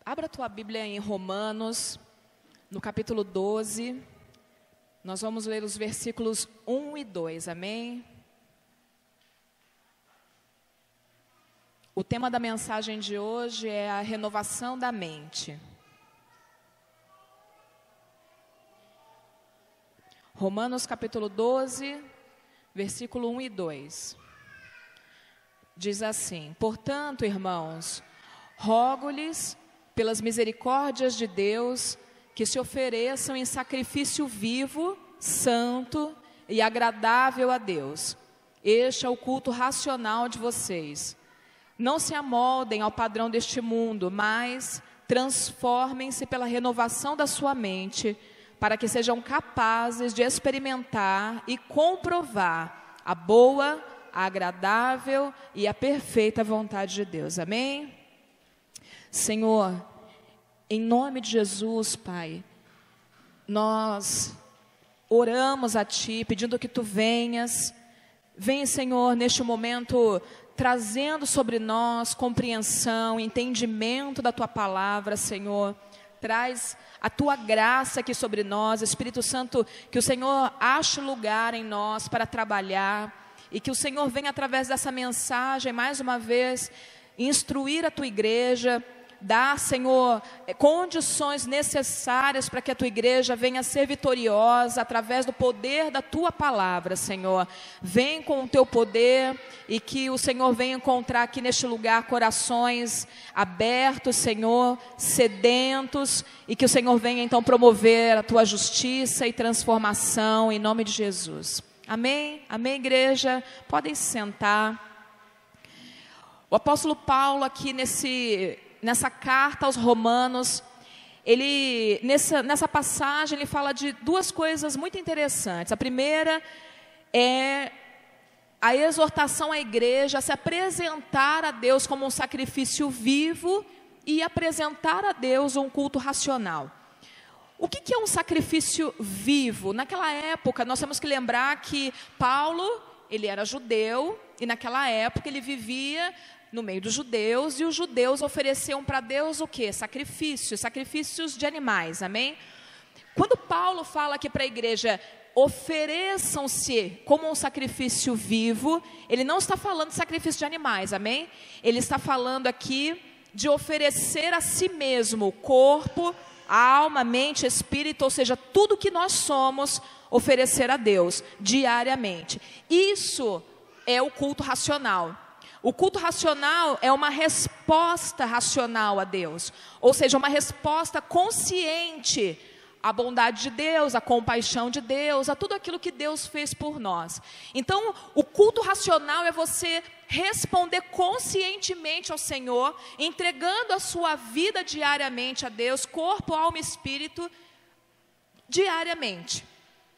Abra a tua Bíblia em Romanos, no capítulo 12. Nós vamos ler os versículos 1 e 2, amém? O tema da mensagem de hoje é a renovação da mente. Romanos capítulo 12, versículo 1 e 2. Diz assim: portanto, irmãos, rogo-lhes, pelas misericórdias de Deus, que se ofereçam em sacrifício vivo, santo e agradável a Deus. Este é o culto racional de vocês. Não se amoldem ao padrão deste mundo, mas transformem-se pela renovação da sua mente, para que sejam capazes de experimentar e comprovar a boa, a agradável e a perfeita vontade de Deus. Amém? Senhor, em nome de Jesus, Pai, nós oramos a Ti, pedindo que Tu venhas. Vem, Senhor, neste momento, trazendo sobre nós compreensão, entendimento da Tua palavra, Senhor. Traz a Tua graça aqui sobre nós, Espírito Santo, que o Senhor ache lugar em nós para trabalhar, e que o Senhor venha através dessa mensagem, mais uma vez, instruir a Tua igreja, dar, Senhor, condições necessárias para que a Tua igreja venha a ser vitoriosa através do poder da Tua palavra, Senhor. Vem com o Teu poder e que o Senhor venha encontrar aqui neste lugar corações abertos, Senhor, sedentos, e que o Senhor venha então promover a Tua justiça e transformação em nome de Jesus. Amém? Amém, igreja? Podem se sentar. O apóstolo Paulo aqui nessa carta aos Romanos, ele, nessa passagem, ele fala de duas coisas muito interessantes. A primeira é a exortação à igreja a se apresentar a Deus como um sacrifício vivo e apresentar a Deus um culto racional. O que é um sacrifício vivo? Naquela época, nós temos que lembrar que Paulo, ele era judeu, e naquela época ele vivia no meio dos judeus, e os judeus ofereciam para Deus o quê? Sacrifícios de animais, amém? Quando Paulo fala aqui para a igreja, ofereçam-se como um sacrifício vivo, ele não está falando de sacrifício de animais, amém? Ele está falando aqui de oferecer a si mesmo, corpo, alma, mente, espírito, ou seja, tudo que nós somos, oferecer a Deus diariamente. Isso é o culto racional. O culto racional é uma resposta racional a Deus, ou seja, uma resposta consciente à bondade de Deus, à compaixão de Deus, a tudo aquilo que Deus fez por nós. Então, o culto racional é você responder conscientemente ao Senhor, entregando a sua vida diariamente a Deus, corpo, alma e espírito, diariamente.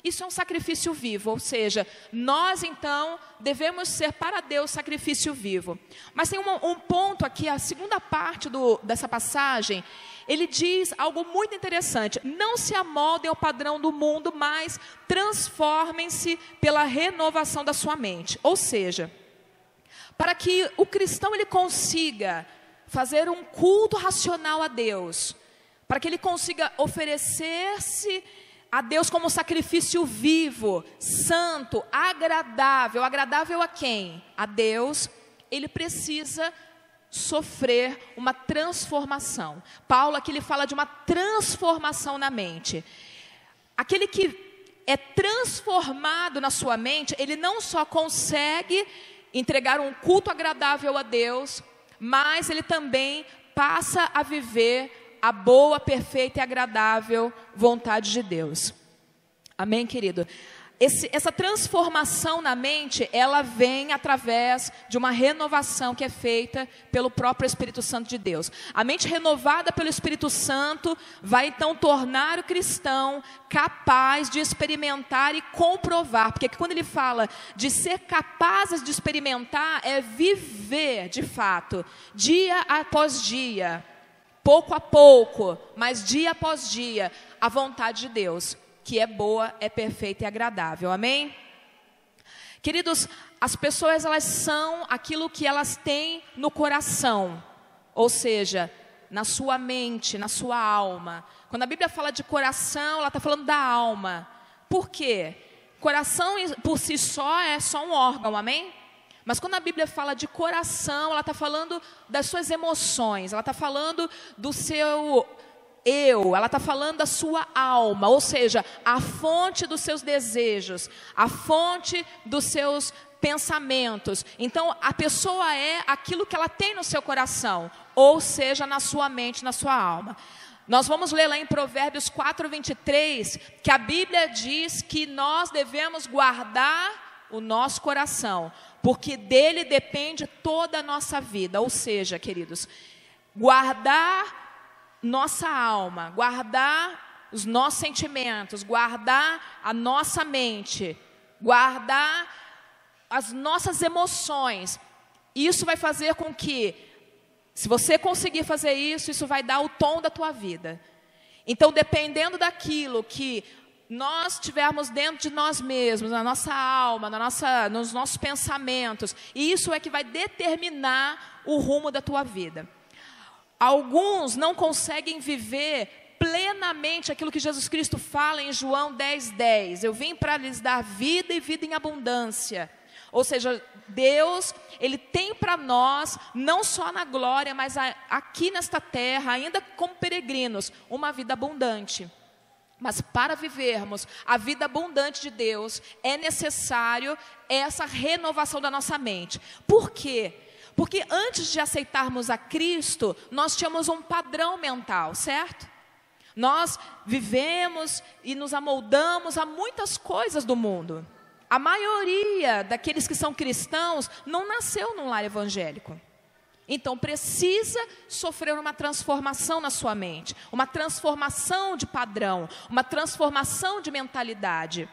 Isso é um sacrifício vivo, ou seja, nós então devemos ser para Deus sacrifício vivo. Mas tem um ponto aqui, a segunda parte dessa passagem, ele diz algo muito interessante: não se amoldem ao padrão do mundo, mas transformem-se pela renovação da sua mente. Ou seja, para que o cristão ele consiga fazer um culto racional a Deus, para que ele consiga oferecer-se a Deus como sacrifício vivo, santo, agradável. Agradável a quem? A Deus. Ele precisa sofrer uma transformação. Paulo aqui ele fala de uma transformação na mente. Aquele que é transformado na sua mente, ele não só consegue entregar um culto agradável a Deus, mas ele também passa a viver a boa, perfeita e agradável vontade de Deus. Amém, querido? Essa transformação na mente, ela vem através de uma renovação que é feita pelo próprio Espírito Santo de Deus. A mente renovada pelo Espírito Santo vai então tornar o cristão capaz de experimentar e comprovar. Porque quando ele fala de ser capazes de experimentar, é viver de fato, dia após dia, pouco a pouco, mas dia após dia, a vontade de Deus, que é boa, é perfeita e agradável. Amém? Queridos, as pessoas, elas são aquilo que elas têm no coração. Ou seja, na sua mente, na sua alma. Quando a Bíblia fala de coração, ela está falando da alma. Por quê? Coração por si só é só um órgão, amém? Mas quando a Bíblia fala de coração, ela está falando das suas emoções, ela está falando do seu eu, ela está falando da sua alma, ou seja, a fonte dos seus desejos, a fonte dos seus pensamentos. Então, a pessoa é aquilo que ela tem no seu coração, ou seja, na sua mente, na sua alma. Nós vamos ler lá em Provérbios 4:23, que a Bíblia diz que nós devemos guardar o nosso coração, porque dele depende toda a nossa vida. Ou seja, queridos, guardar nossa alma, guardar os nossos sentimentos, guardar a nossa mente, guardar as nossas emoções. Isso vai fazer com que, se você conseguir fazer isso, isso vai dar o tom da tua vida. Então, dependendo daquilo que nós tivermos dentro de nós mesmos, na nossa alma, nos nossos pensamentos, e isso é que vai determinar o rumo da tua vida. Alguns não conseguem viver plenamente aquilo que Jesus Cristo fala em João 10:10. Eu vim para lhes dar vida e vida em abundância. Ou seja, Deus, Ele tem para nós, não só na glória, mas aqui nesta terra, ainda como peregrinos, uma vida abundante. Mas para vivermos a vida abundante de Deus, é necessário essa renovação da nossa mente. Por quê? Porque antes de aceitarmos a Cristo, nós tínhamos um padrão mental, certo? Nós vivemos e nos amoldamos a muitas coisas do mundo. A maioria daqueles que são cristãos não nasceu num lar evangélico. Então precisa sofrer uma transformação na sua mente, uma transformação de padrão, uma transformação de mentalidade.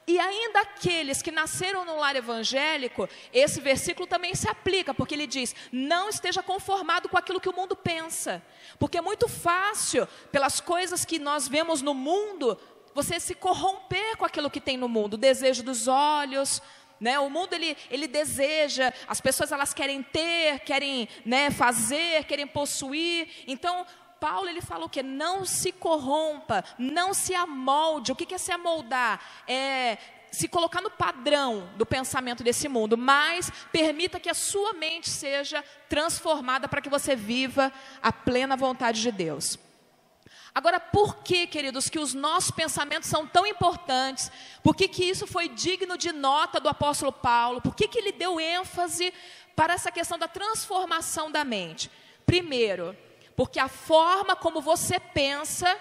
E ainda aqueles que nasceram num lar evangélico, esse versículo também se aplica, porque ele diz: não esteja conformado com aquilo que o mundo pensa. Porque é muito fácil, pelas coisas que nós vemos no mundo, você se corromper com aquilo que tem no mundo, o desejo dos olhos, né? O mundo ele deseja, as pessoas elas querem ter, querem, né, fazer, querem possuir. Então Paulo ele fala o quê? Não se corrompa, não se amolde. O que é se amoldar? É se colocar no padrão do pensamento desse mundo, mas permita que a sua mente seja transformada para que você viva a plena vontade de Deus. Agora, por que, queridos, que os nossos pensamentos são tão importantes? Por que isso foi digno de nota do apóstolo Paulo? Por que ele deu ênfase para essa questão da transformação da mente? Primeiro, porque a forma como você pensa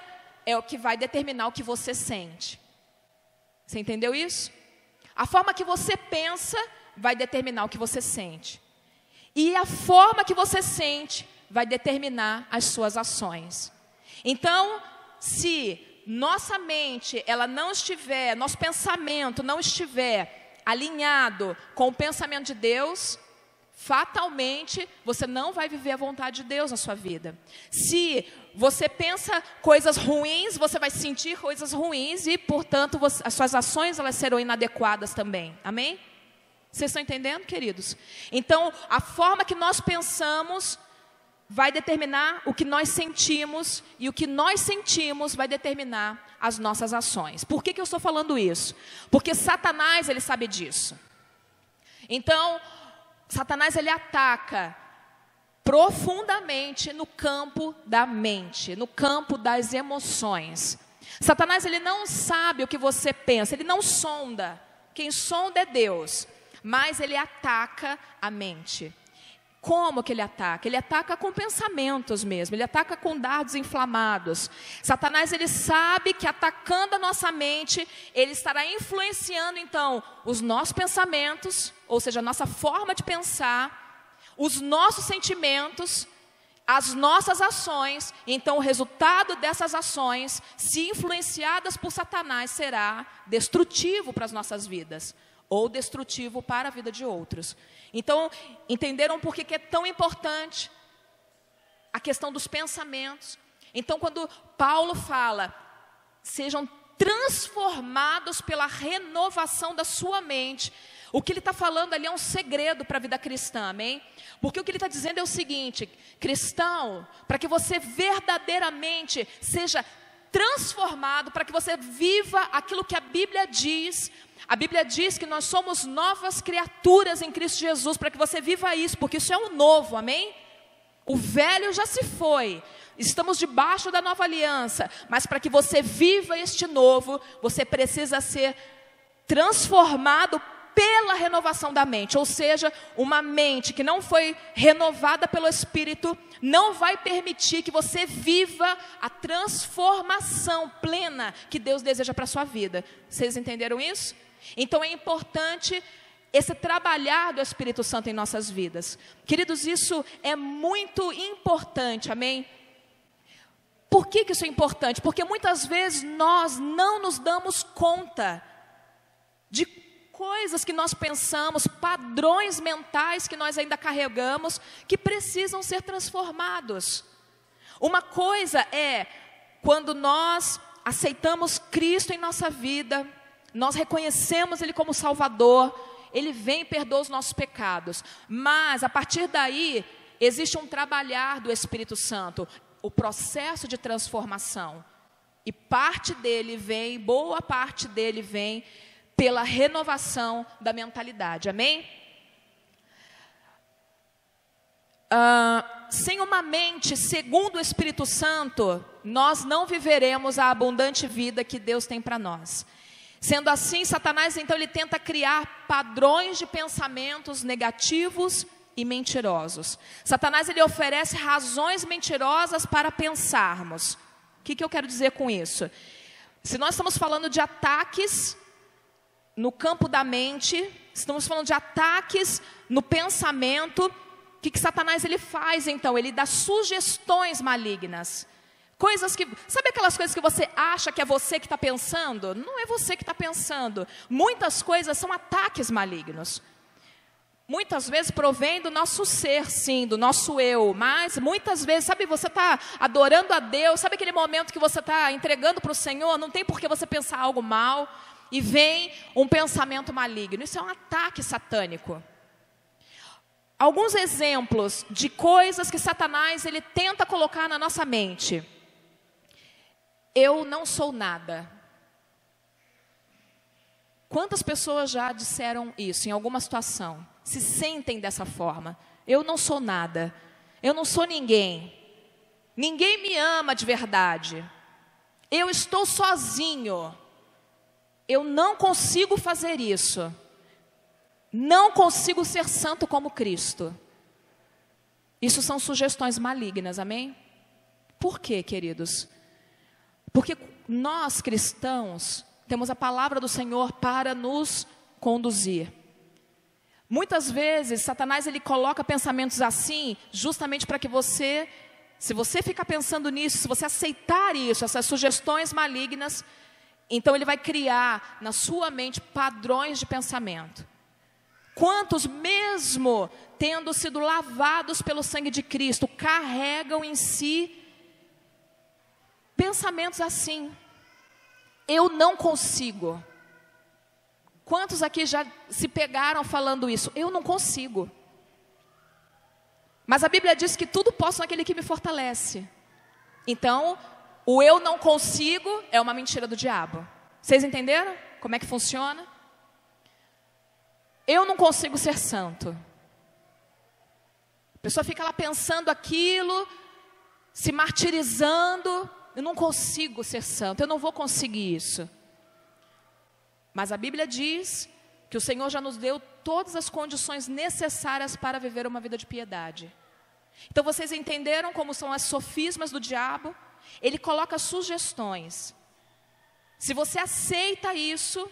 é o que vai determinar o que você sente. Você entendeu isso? A forma que você pensa vai determinar o que você sente. E a forma que você sente vai determinar as suas ações. Então, se nossa mente, ela não estiver, nosso pensamento não estiver alinhado com o pensamento de Deus, fatalmente você não vai viver a vontade de Deus na sua vida. Se você pensa coisas ruins, você vai sentir coisas ruins e, portanto, as suas ações elas serão inadequadas também. Amém? Vocês estão entendendo, queridos? Então, a forma que nós pensamos vai determinar o que nós sentimos, e o que nós sentimos vai determinar as nossas ações. Por que eu estou falando isso? Porque Satanás, ele sabe disso. Então, Satanás, ele ataca profundamente no campo da mente, no campo das emoções. Satanás, ele não sabe o que você pensa, ele não sonda. Quem sonda é Deus, mas ele ataca a mente. Como que ele ataca? Ele ataca com pensamentos mesmo, ele ataca com dardos inflamados. Satanás, ele sabe que atacando a nossa mente, ele estará influenciando então os nossos pensamentos, ou seja, a nossa forma de pensar, os nossos sentimentos, as nossas ações. Então o resultado dessas ações, se influenciadas por Satanás, será destrutivo para as nossas vidas, ou destrutivo para a vida de outros. Então, entenderam por que é tão importante a questão dos pensamentos? Então, quando Paulo fala, sejam transformados pela renovação da sua mente, O que ele está falando ali é um segredo para a vida cristã, amém? Porque o que ele está dizendo é o seguinte: cristão, para que você verdadeiramente seja transformado, para que você viva aquilo que a Bíblia diz que nós somos novas criaturas em Cristo Jesus, para que você viva isso, porque isso é o novo, amém? O velho já se foi, estamos debaixo da nova aliança, mas para que você viva este novo, você precisa ser transformado pela renovação da mente, ou seja, uma mente que não foi renovada pelo Espírito, não vai permitir que você viva a transformação plena que Deus deseja para a sua vida. Vocês entenderam isso? Então é importante esse trabalhar do Espírito Santo em nossas vidas. Queridos, isso é muito importante, amém? Por que isso é importante? Porque muitas vezes nós não nos damos conta de coisas que nós pensamos, padrões mentais que nós ainda carregamos, que precisam ser transformados. Uma coisa é quando nós aceitamos Cristo em nossa vida, nós reconhecemos Ele como Salvador, Ele vem e perdoa os nossos pecados. Mas a partir daí, existe um trabalhar do Espírito Santo, o processo de transformação. E parte dele vem, boa parte dele vem pela renovação da mentalidade, amém? Sem uma mente segundo o Espírito Santo, nós não viveremos a abundante vida que Deus tem para nós. Sendo assim, Satanás então ele tenta criar padrões de pensamentos negativos e mentirosos. Satanás ele oferece razões mentirosas para pensarmos. O que eu quero dizer com isso? Se nós estamos falando de ataques no campo da mente, estamos falando de ataques no pensamento, o que Satanás ele faz então? Ele dá sugestões malignas. Coisas que, sabe aquelas coisas que você acha que é você que está pensando? Não é você que está pensando. Muitas coisas são ataques malignos. Muitas vezes provém do nosso ser, sim, do nosso eu. Mas muitas vezes, sabe, você está adorando a Deus, sabe aquele momento que você está entregando para o Senhor? Não tem por que você pensar algo mal. E vem um pensamento maligno. Isso é um ataque satânico. Alguns exemplos de coisas que Satanás ele tenta colocar na nossa mente. Eu não sou nada. Quantas pessoas já disseram isso em alguma situação? Se sentem dessa forma. Eu não sou nada. Eu não sou ninguém. Ninguém me ama de verdade. Eu estou sozinho. Eu não consigo fazer isso. Não consigo ser santo como Cristo. Isso são sugestões malignas, amém? Por quê, queridos? Porque nós cristãos temos a palavra do Senhor para nos conduzir. Muitas vezes, Satanás ele coloca pensamentos assim, justamente para que você, se você ficar pensando nisso, se você aceitar isso, essas sugestões malignas, então ele vai criar na sua mente padrões de pensamento. Quantos, mesmo tendo sido lavados pelo sangue de Cristo, carregam em si pensamentos assim? Eu não consigo. Quantos aqui já se pegaram falando isso? Eu não consigo. Mas a Bíblia diz que tudo posso naquele que me fortalece. Então, o eu não consigo é uma mentira do diabo. Vocês entenderam como é que funciona? Eu não consigo ser santo. A pessoa fica lá pensando aquilo, se martirizando. Eu não consigo ser santo, eu não vou conseguir isso. Mas a Bíblia diz que o Senhor já nos deu todas as condições necessárias para viver uma vida de piedade. Então vocês entenderam como são as sofismas do diabo? Ele coloca sugestões. Se você aceita isso,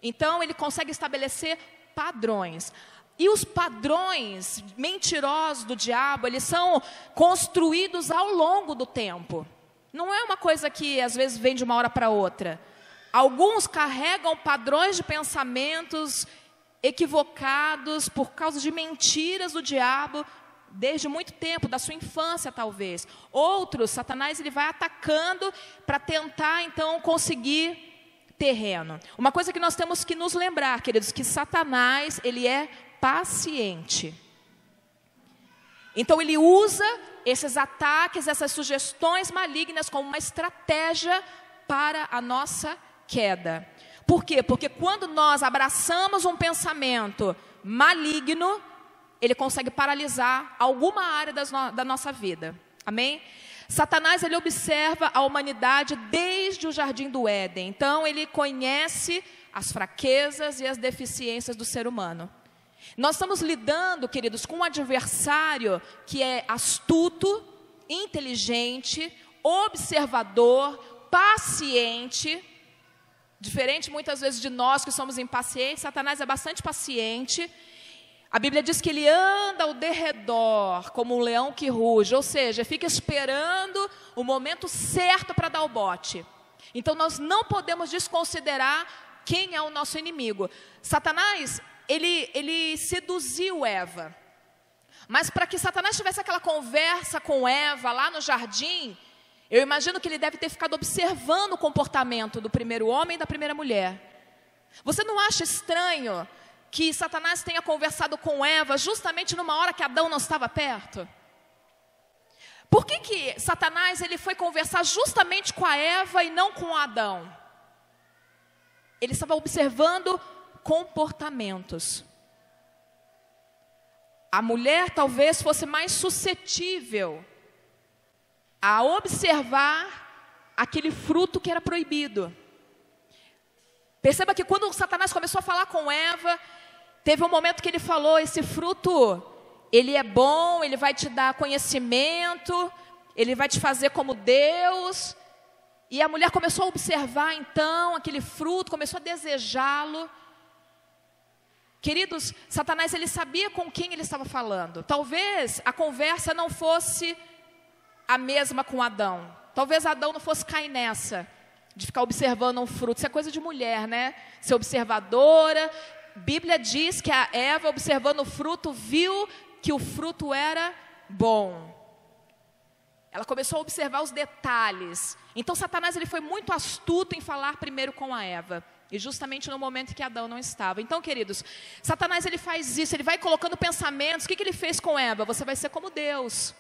então ele consegue estabelecer padrões. E os padrões mentirosos do diabo, eles são construídos ao longo do tempo. Não é uma coisa que às vezes vem de uma hora para outra. Alguns carregam padrões de pensamentos equivocados por causa de mentiras do diabo desde muito tempo, da sua infância talvez. Outros, Satanás ele vai atacando para tentar então conseguir terreno. Uma coisa que nós temos que nos lembrar, queridos, que Satanás, ele é paciente. Então ele usa esses ataques, essas sugestões malignas como uma estratégia para a nossa queda. Por quê? Porque quando nós abraçamos um pensamento maligno, ele consegue paralisar alguma área da nossa vida. Amém? Satanás, ele observa a humanidade desde o Jardim do Éden. Então, ele conhece as fraquezas e as deficiências do ser humano. Nós estamos lidando, queridos, com um adversário que é astuto, inteligente, observador, paciente. Diferente muitas vezes de nós que somos impacientes, Satanás é bastante paciente. A Bíblia diz que ele anda ao derredor como um leão que ruge, ou seja, fica esperando o momento certo para dar o bote. Então nós não podemos desconsiderar quem é o nosso inimigo. Satanás, ele seduziu Eva. Mas para que Satanás tivesse aquela conversa com Eva lá no jardim, eu imagino que ele deve ter ficado observando o comportamento do primeiro homem e da primeira mulher. Você não acha estranho que Satanás tenha conversado com Eva justamente numa hora que Adão não estava perto? Por que Satanás ele foi conversar justamente com a Eva e não com Adão? Ele estava observando comportamentos. A mulher talvez fosse mais suscetível a observar aquele fruto que era proibido. Perceba que quando Satanás começou a falar com Eva, teve um momento que ele falou: esse fruto, ele é bom, ele vai te dar conhecimento, ele vai te fazer como Deus. E a mulher começou a observar então aquele fruto, começou a desejá-lo. Queridos, Satanás ele sabia com quem ele estava falando. Talvez a conversa não fosse a mesma com Adão. Talvez Adão não fosse cair nessa, de ficar observando um fruto. Isso é coisa de mulher, né? Ser observadora. Bíblia diz que a Eva, observando o fruto, viu que o fruto era bom. Ela começou a observar os detalhes. Então Satanás ele foi muito astuto em falar primeiro com a Eva. E justamente no momento em que Adão não estava. Então, queridos, Satanás ele faz isso, ele vai colocando pensamentos. O que ele fez com Eva? Você vai ser como Deus.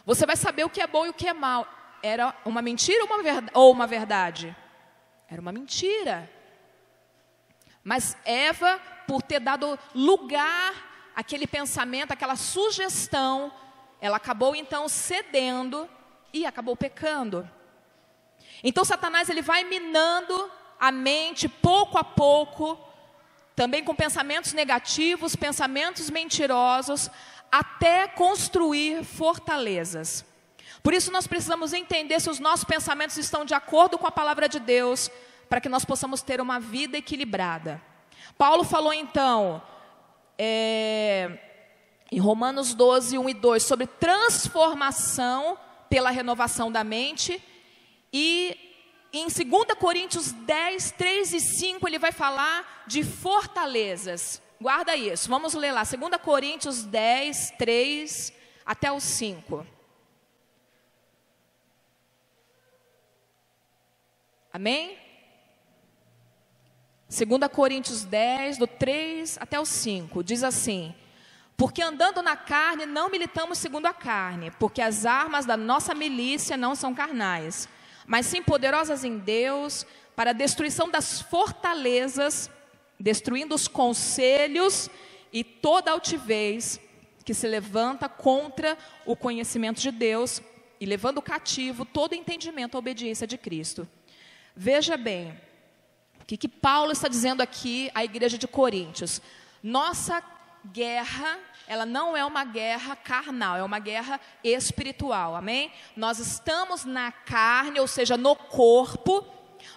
Você vai saber o que é bom e o que é mal. Era uma mentira ou uma verdade? Era uma mentira. Mas Eva, por ter dado lugar àquele pensamento, àquela sugestão, ela acabou então cedendo e acabou pecando. Então Satanás ele vai minando a mente pouco a pouco, também com pensamentos negativos, pensamentos mentirosos, até construir fortalezas. Por isso nós precisamos entender se os nossos pensamentos estão de acordo com a palavra de Deus, para que nós possamos ter uma vida equilibrada. Paulo falou então, em Romanos 12, 1 e 2, sobre transformação pela renovação da mente. E em 2 Coríntios 10, 3 e 5, ele vai falar de fortalezas. Guarda isso, vamos ler lá, 2 Coríntios 10, 3 até o 5. Amém? 2 Coríntios 10, do 3 até o 5, diz assim: porque andando na carne, não militamos segundo a carne, porque as armas da nossa milícia não são carnais, mas sim poderosas em Deus, para a destruição das fortalezas, destruindo os conselhos e toda altivez que se levanta contra o conhecimento de Deus, e levando cativo todo entendimento à obediência de Cristo. Veja bem, o que Paulo está dizendo aqui à igreja de Coríntios. Nossa guerra, ela não é uma guerra carnal, é uma guerra espiritual, amém? Nós estamos na carne, ou seja, no corpo,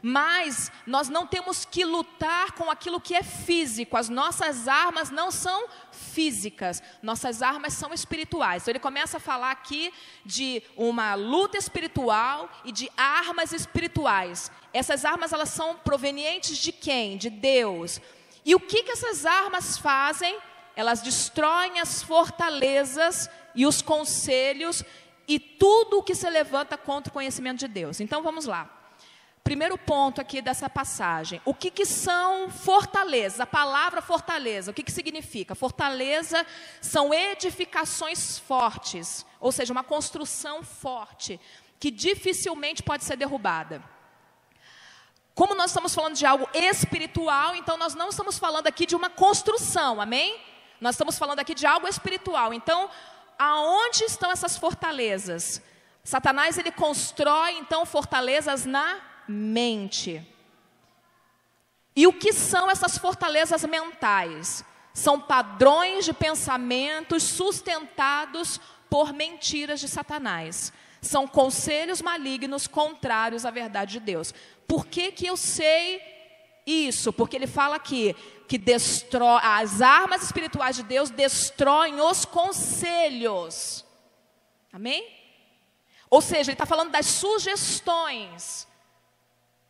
mas nós não temos que lutar com aquilo que é físico. As nossas armas não são físicas, nossas armas são espirituais. Então ele começa a falar aqui de uma luta espiritual e de armas espirituais. Essas armas, elas são provenientes de quem? De Deus. E o que essas armas fazem? Elas destroem as fortalezas e os conselhos e tudo o que se levanta contra o conhecimento de Deus. Então vamos lá. Primeiro ponto aqui dessa passagem. O que são fortalezas? A palavra fortaleza, o que significa? Fortaleza são edificações fortes, ou seja, uma construção forte, que dificilmente pode ser derrubada. Como nós estamos falando de algo espiritual, então nós não estamos falando aqui de uma construção, amém? Nós estamos falando aqui de algo espiritual. Então, aonde estão essas fortalezas? Satanás, ele constrói, então, fortalezas na mente. E o que são essas fortalezas mentais? São padrões de pensamentos sustentados por mentiras de Satanás. São conselhos malignos contrários à verdade de Deus. Por que eu sei isso? Porque ele fala aqui que destrói, as armas espirituais de Deus destroem os conselhos. Amém? Ou seja, ele está falando das sugestões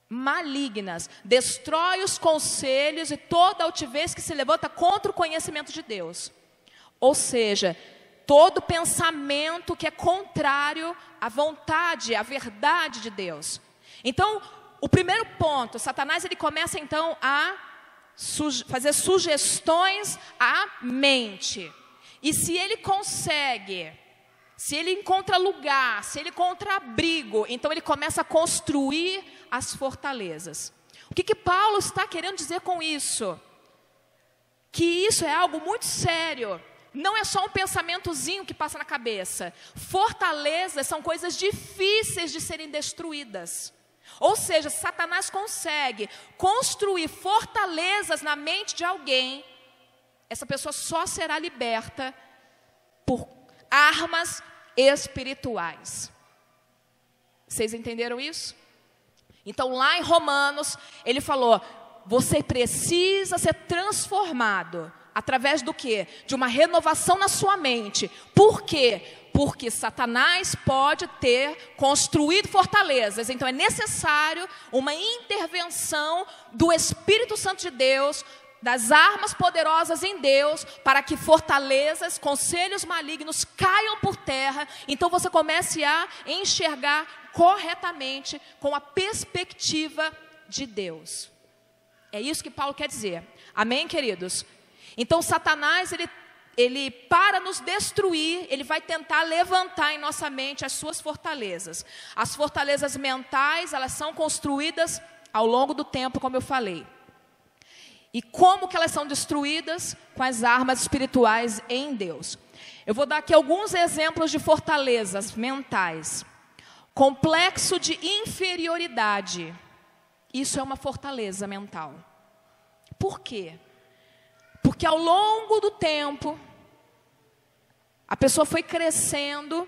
malignas, destrói os conselhos e toda altivez que se levanta contra o conhecimento de Deus. Ou seja, todo pensamento que é contrário à vontade, à verdade de Deus. Então, o primeiro ponto, Satanás, ele começa então a fazer sugestões à mente. E se ele consegue, se ele encontra lugar, se ele encontra abrigo, então ele começa a construir as fortalezas. O que Paulo está querendo dizer com isso? Que isso é algo muito sério. Não é só um pensamentozinho que passa na cabeça. Fortalezas são coisas difíceis de serem destruídas. Ou seja, Satanás consegue construir fortalezas na mente de alguém. Essa pessoa só será liberta por armas espirituais. Vocês entenderam isso? Então, lá em Romanos, ele falou, você precisa ser transformado. Através do quê? De uma renovação na sua mente. Por quê? Porque Satanás pode ter construído fortalezas. Então, é necessário uma intervenção do Espírito Santo de Deus, das armas poderosas em Deus, para que fortalezas, conselhos malignos caiam por terra. Então você comece a enxergar corretamente com a perspectiva de Deus. É isso que Paulo quer dizer. Amém, queridos? Então Satanás, ele para nos destruir, ele vai tentar levantar em nossa mente as suas fortalezas. As fortalezas mentais, elas são construídas ao longo do tempo, como eu falei. E como que elas são destruídas? Com as armas espirituais em Deus. Eu vou dar aqui alguns exemplos de fortalezas mentais. Complexo de inferioridade. Isso é uma fortaleza mental. Por quê? Porque ao longo do tempo, a pessoa foi crescendo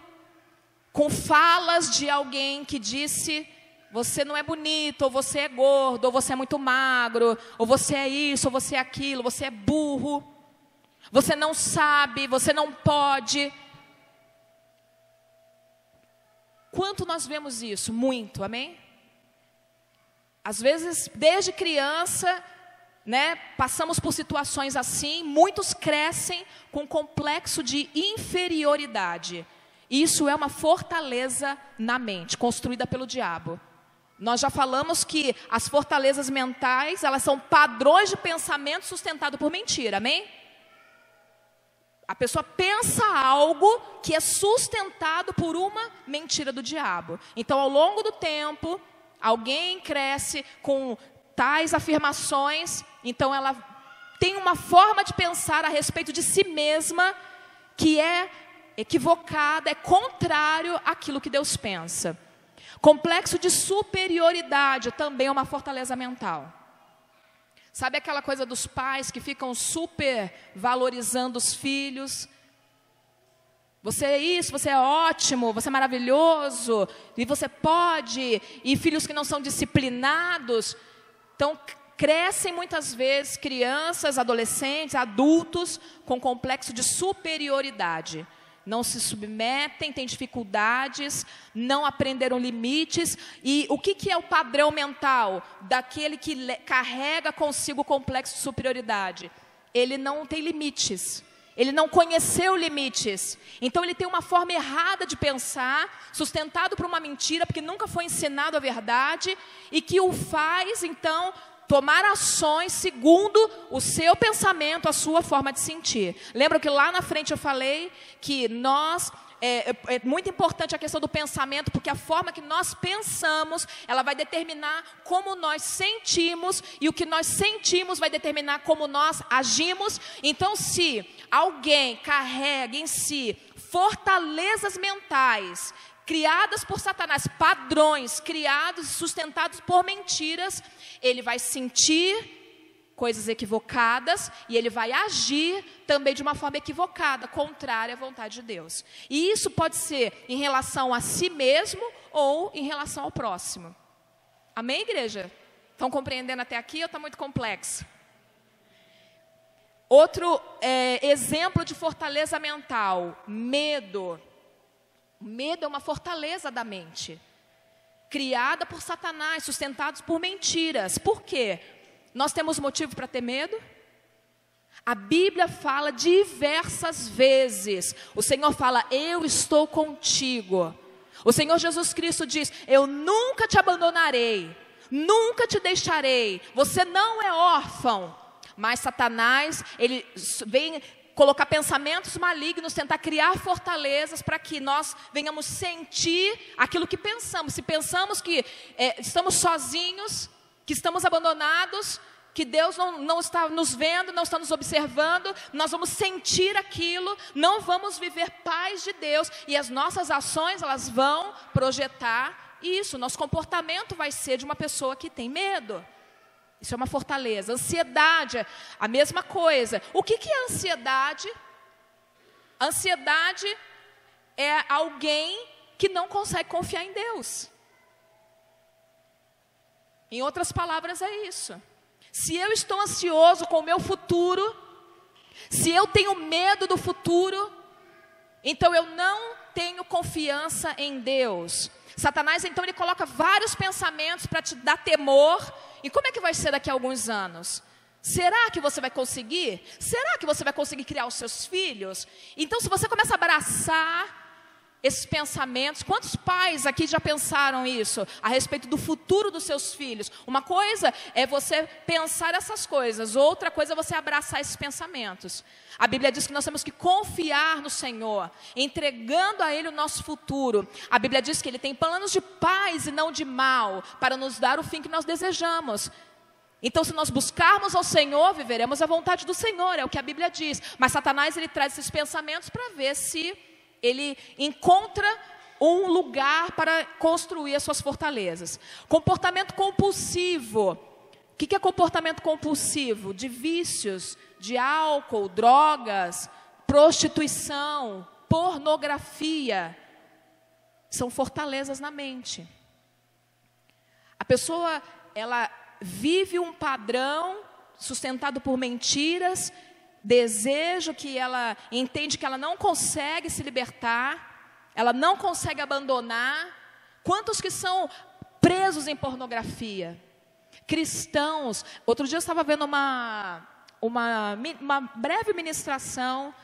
com falas de alguém que disse: você não é bonito, ou você é gordo, ou você é muito magro, ou você é isso, ou você é aquilo, você é burro, você não sabe, você não pode. Quanto nós vemos isso? Muito, amém? Às vezes, desde criança, passamos por situações assim, muitos crescem com complexo de inferioridade. Isso é uma fortaleza na mente, construída pelo diabo. Nós já falamos que as fortalezas mentais, elas são padrões de pensamento sustentado por mentira, amém? A pessoa pensa algo que é sustentado por uma mentira do diabo. Então, ao longo do tempo, alguém cresce com tais afirmações, então ela tem uma forma de pensar a respeito de si mesma que é equivocada, é contrário àquilo que Deus pensa. Complexo de superioridade também é uma fortaleza mental. Sabe aquela coisa dos pais que ficam super valorizando os filhos? Você é isso, você é ótimo, você é maravilhoso, e você pode, e filhos que não são disciplinados. Então, crescem muitas vezes crianças, adolescentes, adultos com complexo de superioridade. Não se submetem, têm dificuldades, não aprenderam limites. E o que é o padrão mental daquele que carrega consigo o complexo de superioridade? Ele não tem limites. Ele não conheceu limites. Então ele tem uma forma errada de pensar, sustentado por uma mentira, porque nunca foi ensinado a verdade, e que o faz, então, tomar ações segundo o seu pensamento, a sua forma de sentir. Lembra que lá na frente eu falei que é muito importante a questão do pensamento, porque a forma que nós pensamos, ela vai determinar como nós sentimos, e o que nós sentimos vai determinar como nós agimos. Então, se alguém carrega em si fortalezas mentais, criadas por Satanás, padrões criados e sustentados por mentiras, ele vai sentir coisas equivocadas e ele vai agir também de uma forma equivocada, contrária à vontade de Deus. E isso pode ser em relação a si mesmo ou em relação ao próximo. Amém, igreja? Estão compreendendo até aqui ou está muito complexo? Outro exemplo de fortaleza mental, medo. Medo é uma fortaleza da mente, criada por Satanás, sustentados por mentiras. Por quê? Nós temos motivo para ter medo? A Bíblia fala diversas vezes. O Senhor fala, eu estou contigo. O Senhor Jesus Cristo diz, eu nunca te abandonarei, nunca te deixarei. Você não é órfão. Mas Satanás, ele vem colocar pensamentos malignos, tentar criar fortalezas para que nós venhamos sentir aquilo que pensamos. Se pensamos que estamos sozinhos, que estamos abandonados, que Deus não está nos vendo, não está nos observando, nós vamos sentir aquilo, não vamos viver paz de Deus, e as nossas ações, elas vão projetar isso. Nosso comportamento vai ser de uma pessoa que tem medo. Isso é uma fortaleza. Ansiedade, a mesma coisa. O que é ansiedade? Ansiedade é alguém que não consegue confiar em Deus. Em outras palavras, é isso. Se eu estou ansioso com o meu futuro, se eu tenho medo do futuro, então eu não tenho confiança em Deus. Satanás, então, ele coloca vários pensamentos para te dar temor. E como é que vai ser daqui a alguns anos? Será que você vai conseguir? Será que você vai conseguir criar os seus filhos? Então, se você começa a abraçar esses pensamentos, quantos pais aqui já pensaram isso, a respeito do futuro dos seus filhos? Uma coisa é você pensar essas coisas, outra coisa é você abraçar esses pensamentos. A Bíblia diz que nós temos que confiar no Senhor, entregando a Ele o nosso futuro. A Bíblia diz que Ele tem planos de paz e não de mal, para nos dar o fim que nós desejamos. Então, se nós buscarmos ao Senhor, viveremos a vontade do Senhor, é o que a Bíblia diz. Mas Satanás, ele traz esses pensamentos para ver se ele encontra um lugar para construir as suas fortalezas. Comportamento compulsivo. O que é comportamento compulsivo? De vícios, de álcool, drogas, prostituição, pornografia. São fortalezas na mente. A pessoa, ela vive um padrão sustentado por mentiras, desejo que ela entende que ela não consegue se libertar, ela não consegue abandonar. Quantos que são presos em pornografia? Cristãos. Outro dia eu estava vendo uma breve ministração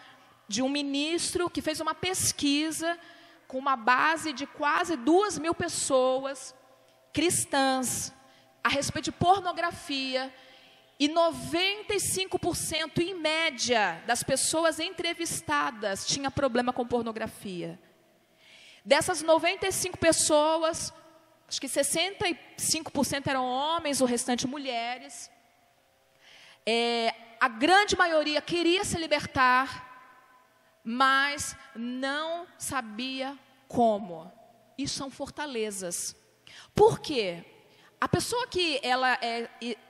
de um ministro que fez uma pesquisa com uma base de quase 2.000 pessoas cristãs a respeito de pornografia. E 95% em média das pessoas entrevistadas tinha problema com pornografia. Dessas 95 pessoas, acho que 65% eram homens, o restante mulheres. A grande maioria queria se libertar, mas não sabia como. Isso são fortalezas. Por quê? A pessoa que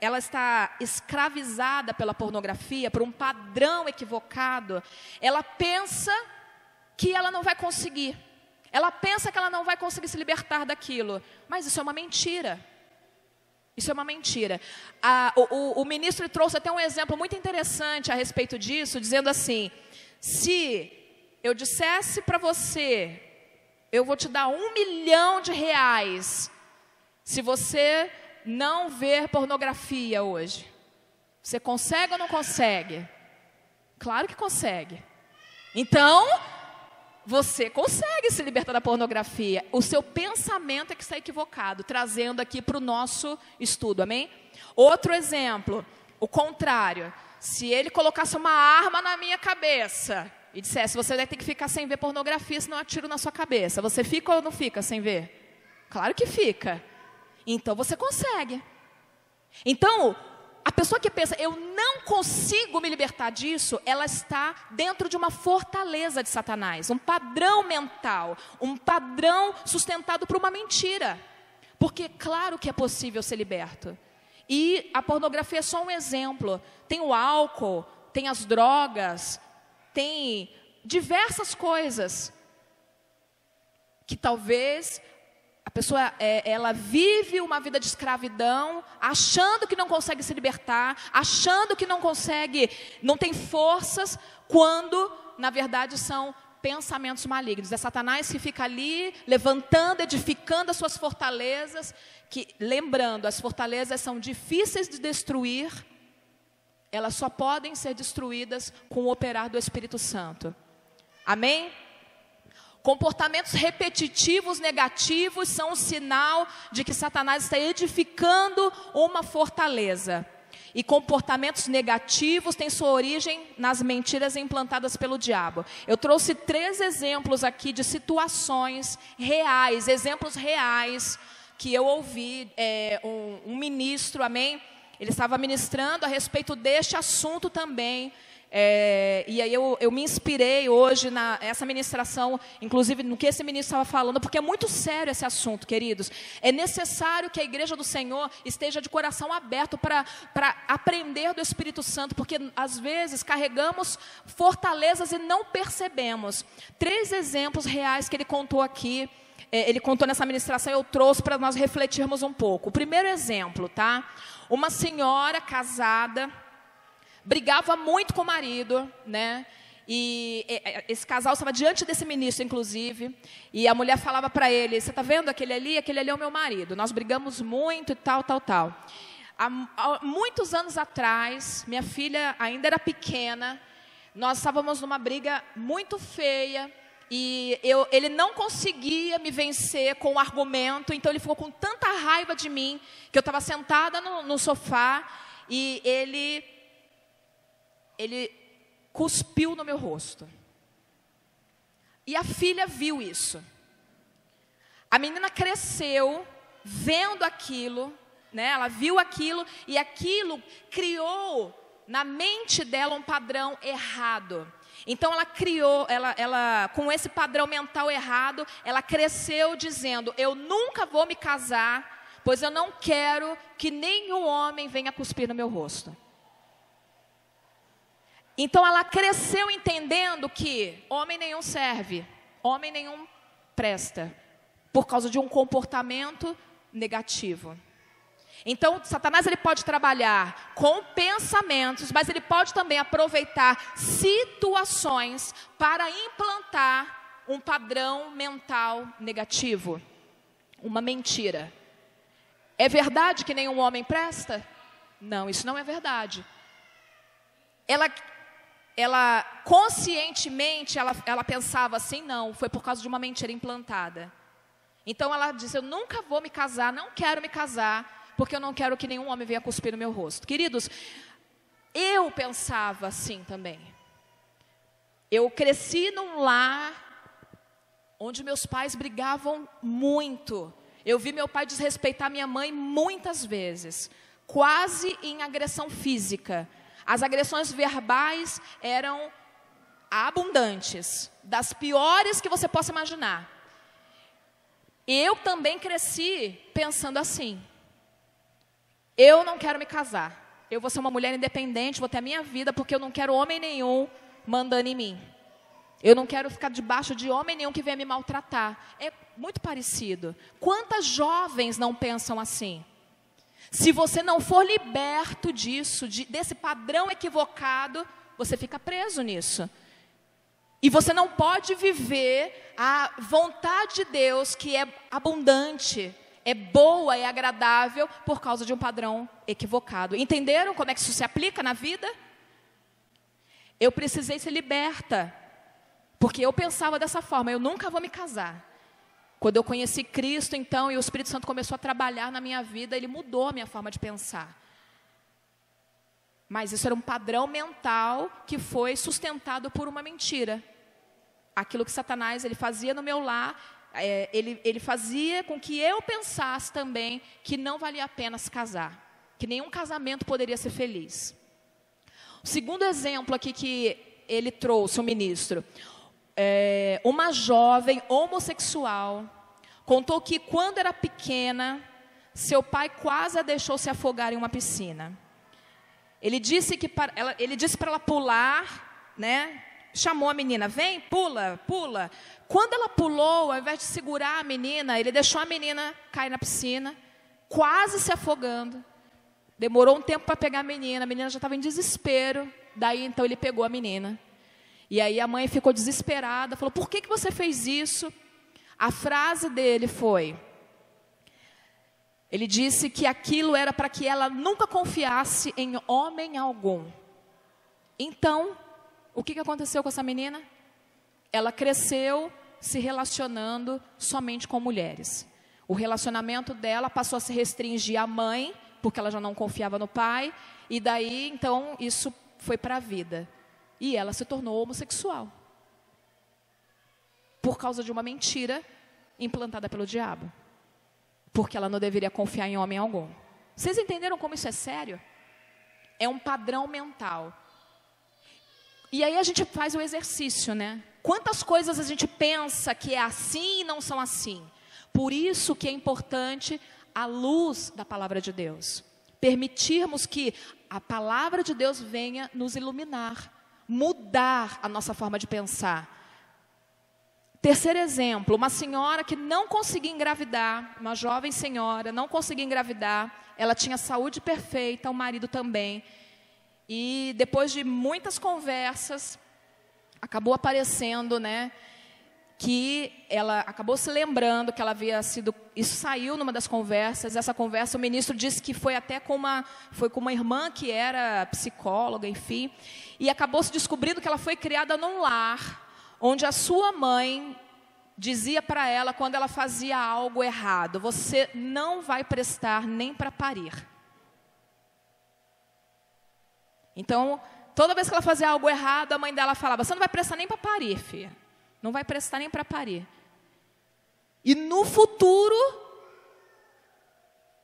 ela está escravizada pela pornografia, por um padrão equivocado, ela pensa que ela não vai conseguir. Ela pensa que ela não vai conseguir se libertar daquilo. Mas isso é uma mentira. Isso é uma mentira. O ministro trouxe até um exemplo muito interessante a respeito disso, dizendo assim, se eu dissesse para você, eu vou te dar R$1 milhão se você não ver pornografia hoje, você consegue ou não consegue? Claro que consegue. Então, você consegue se libertar da pornografia. O seu pensamento é que está equivocado, trazendo aqui para o nosso estudo, amém? Outro exemplo, o contrário. Se ele colocasse uma arma na minha cabeça e dissesse, você vai ter que ficar sem ver pornografia, senão eu atiro na sua cabeça. Você fica ou não fica sem ver? Claro que fica. Então você consegue. Então, a pessoa que pensa, eu não consigo me libertar disso, ela está dentro de uma fortaleza de Satanás, um padrão mental, um padrão sustentado por uma mentira. Porque claro que é possível ser liberto. E a pornografia é só um exemplo. Tem o álcool, tem as drogas, tem diversas coisas que talvez a pessoa ela vive uma vida de escravidão, achando que não consegue se libertar, achando que não consegue, não tem forças, quando na verdade são pensamentos malignos. É Satanás que fica ali levantando, edificando as suas fortalezas, que, lembrando, as fortalezas são difíceis de destruir, elas só podem ser destruídas com o operar do Espírito Santo. Amém? Comportamentos repetitivos negativos são um sinal de que Satanás está edificando uma fortaleza. E comportamentos negativos têm sua origem nas mentiras implantadas pelo diabo. Eu trouxe 3 exemplos aqui de situações reais, exemplos reais, que eu ouvi um ministro, amém? Ele estava ministrando a respeito deste assunto também. E aí eu me inspirei hoje nessa ministração, inclusive no que esse ministro estava falando, porque é muito sério esse assunto, queridos. É necessário que a igreja do Senhor esteja de coração aberto para aprender do Espírito Santo, porque às vezes carregamos fortalezas e não percebemos. 3 exemplos reais que ele contou aqui, ele contou nessa ministração, eu trouxe para nós refletirmos um pouco. O primeiro exemplo, tá? Uma senhora casada, brigava muito com o marido, né? E esse casal estava diante desse ministro, inclusive, e a mulher falava para ele, você está vendo aquele ali? Aquele ali é o meu marido, nós brigamos muito e tal. Há muitos anos atrás, minha filha ainda era pequena, nós estávamos numa briga muito feia, e ele não conseguia me vencer com o argumento, então ele ficou com tanta raiva de mim, que eu estava sentada no sofá, e ele cuspiu no meu rosto. E a filha viu isso. A menina cresceu vendo aquilo, né? Ela viu aquilo e aquilo criou na mente dela um padrão errado. Então ela criou, ela com esse padrão mental errado, ela cresceu dizendo, eu nunca vou me casar, pois eu não quero que nenhum homem venha cuspir no meu rosto. Então ela cresceu entendendo que homem nenhum serve, homem nenhum presta, por causa de um comportamento negativo. Então Satanás ele pode trabalhar com pensamentos, mas ele pode também aproveitar situações para implantar um padrão mental negativo, uma mentira. É verdade que nenhum homem presta? Não, isso não é verdade. Ela conscientemente, ela pensava assim, não, foi por causa de uma mentira implantada. Então ela disse, eu nunca vou me casar, não quero me casar, porque eu não quero que nenhum homem venha cuspir no meu rosto. Queridos, eu pensava assim também. Eu cresci num lar onde meus pais brigavam muito. Eu vi meu pai desrespeitar minha mãe muitas vezes, quase em agressão física. As agressões verbais eram abundantes, das piores que você possa imaginar. Eu também cresci pensando assim, eu não quero me casar, eu vou ser uma mulher independente, vou ter a minha vida, porque eu não quero homem nenhum mandando em mim. Eu não quero ficar debaixo de homem nenhum que venha me maltratar. É muito parecido. Quantas jovens não pensam assim? Se você não for liberto disso, desse padrão equivocado, você fica preso nisso. E você não pode viver a vontade de Deus, que é abundante, é boa, é agradável, por causa de um padrão equivocado. Entenderam como é que isso se aplica na vida? Eu precisei ser liberta. Porque eu pensava dessa forma, eu nunca vou me casar. Quando eu conheci Cristo, então, e o Espírito Santo começou a trabalhar na minha vida, ele mudou a minha forma de pensar. Mas isso era um padrão mental que foi sustentado por uma mentira. Aquilo que Satanás ele fazia no meu lar, ele fazia com que eu pensasse também que não valia a pena se casar. Que nenhum casamento poderia ser feliz. O segundo exemplo aqui que ele trouxe, o ministro. Uma jovem homossexual contou que quando era pequena, seu pai quase a deixou se afogar em uma piscina. Ele disse para ela pular, né? Chamou a menina, vem, pula, pula. Quando ela pulou, ao invés de segurar a menina, ele deixou a menina cair na piscina, quase se afogando. Demorou um tempo para pegar a menina já estava em desespero. Daí, então, ele pegou a menina. E aí a mãe ficou desesperada, falou, por que você fez isso? A frase dele foi, ele disse que aquilo era para que ela nunca confiasse em homem algum. Então, o que aconteceu com essa menina? Ela cresceu se relacionando somente com mulheres. O relacionamento dela passou a se restringir à mãe, porque ela já não confiava no pai, e daí, então, isso foi para a vida. E ela se tornou homossexual. Por causa de uma mentira implantada pelo diabo. Porque ela não deveria confiar em homem algum. Vocês entenderam como isso é sério? É um padrão mental. E aí a gente faz o exercício, né? Quantas coisas a gente pensa que é assim e não são assim? Por isso que é importante a luz da palavra de Deus. Permitirmos que a palavra de Deus venha nos iluminar, mudar a nossa forma de pensar. Terceiro exemplo, uma senhora que não conseguia engravidar, uma jovem senhora, não conseguia engravidar, ela tinha saúde perfeita, o marido também. E depois de muitas conversas, acabou aparecendo, né, que ela acabou se lembrando que ela havia sido, isso saiu numa das conversas, essa conversa o ministro disse que foi até com uma irmã que era psicóloga, enfim, e acabou se descobrindo que ela foi criada num lar, onde a sua mãe dizia para ela quando ela fazia algo errado, você não vai prestar nem para parir. Então, toda vez que ela fazia algo errado, a mãe dela falava, você não vai prestar nem para parir, filha. Não vai prestar nem para parir. E no futuro,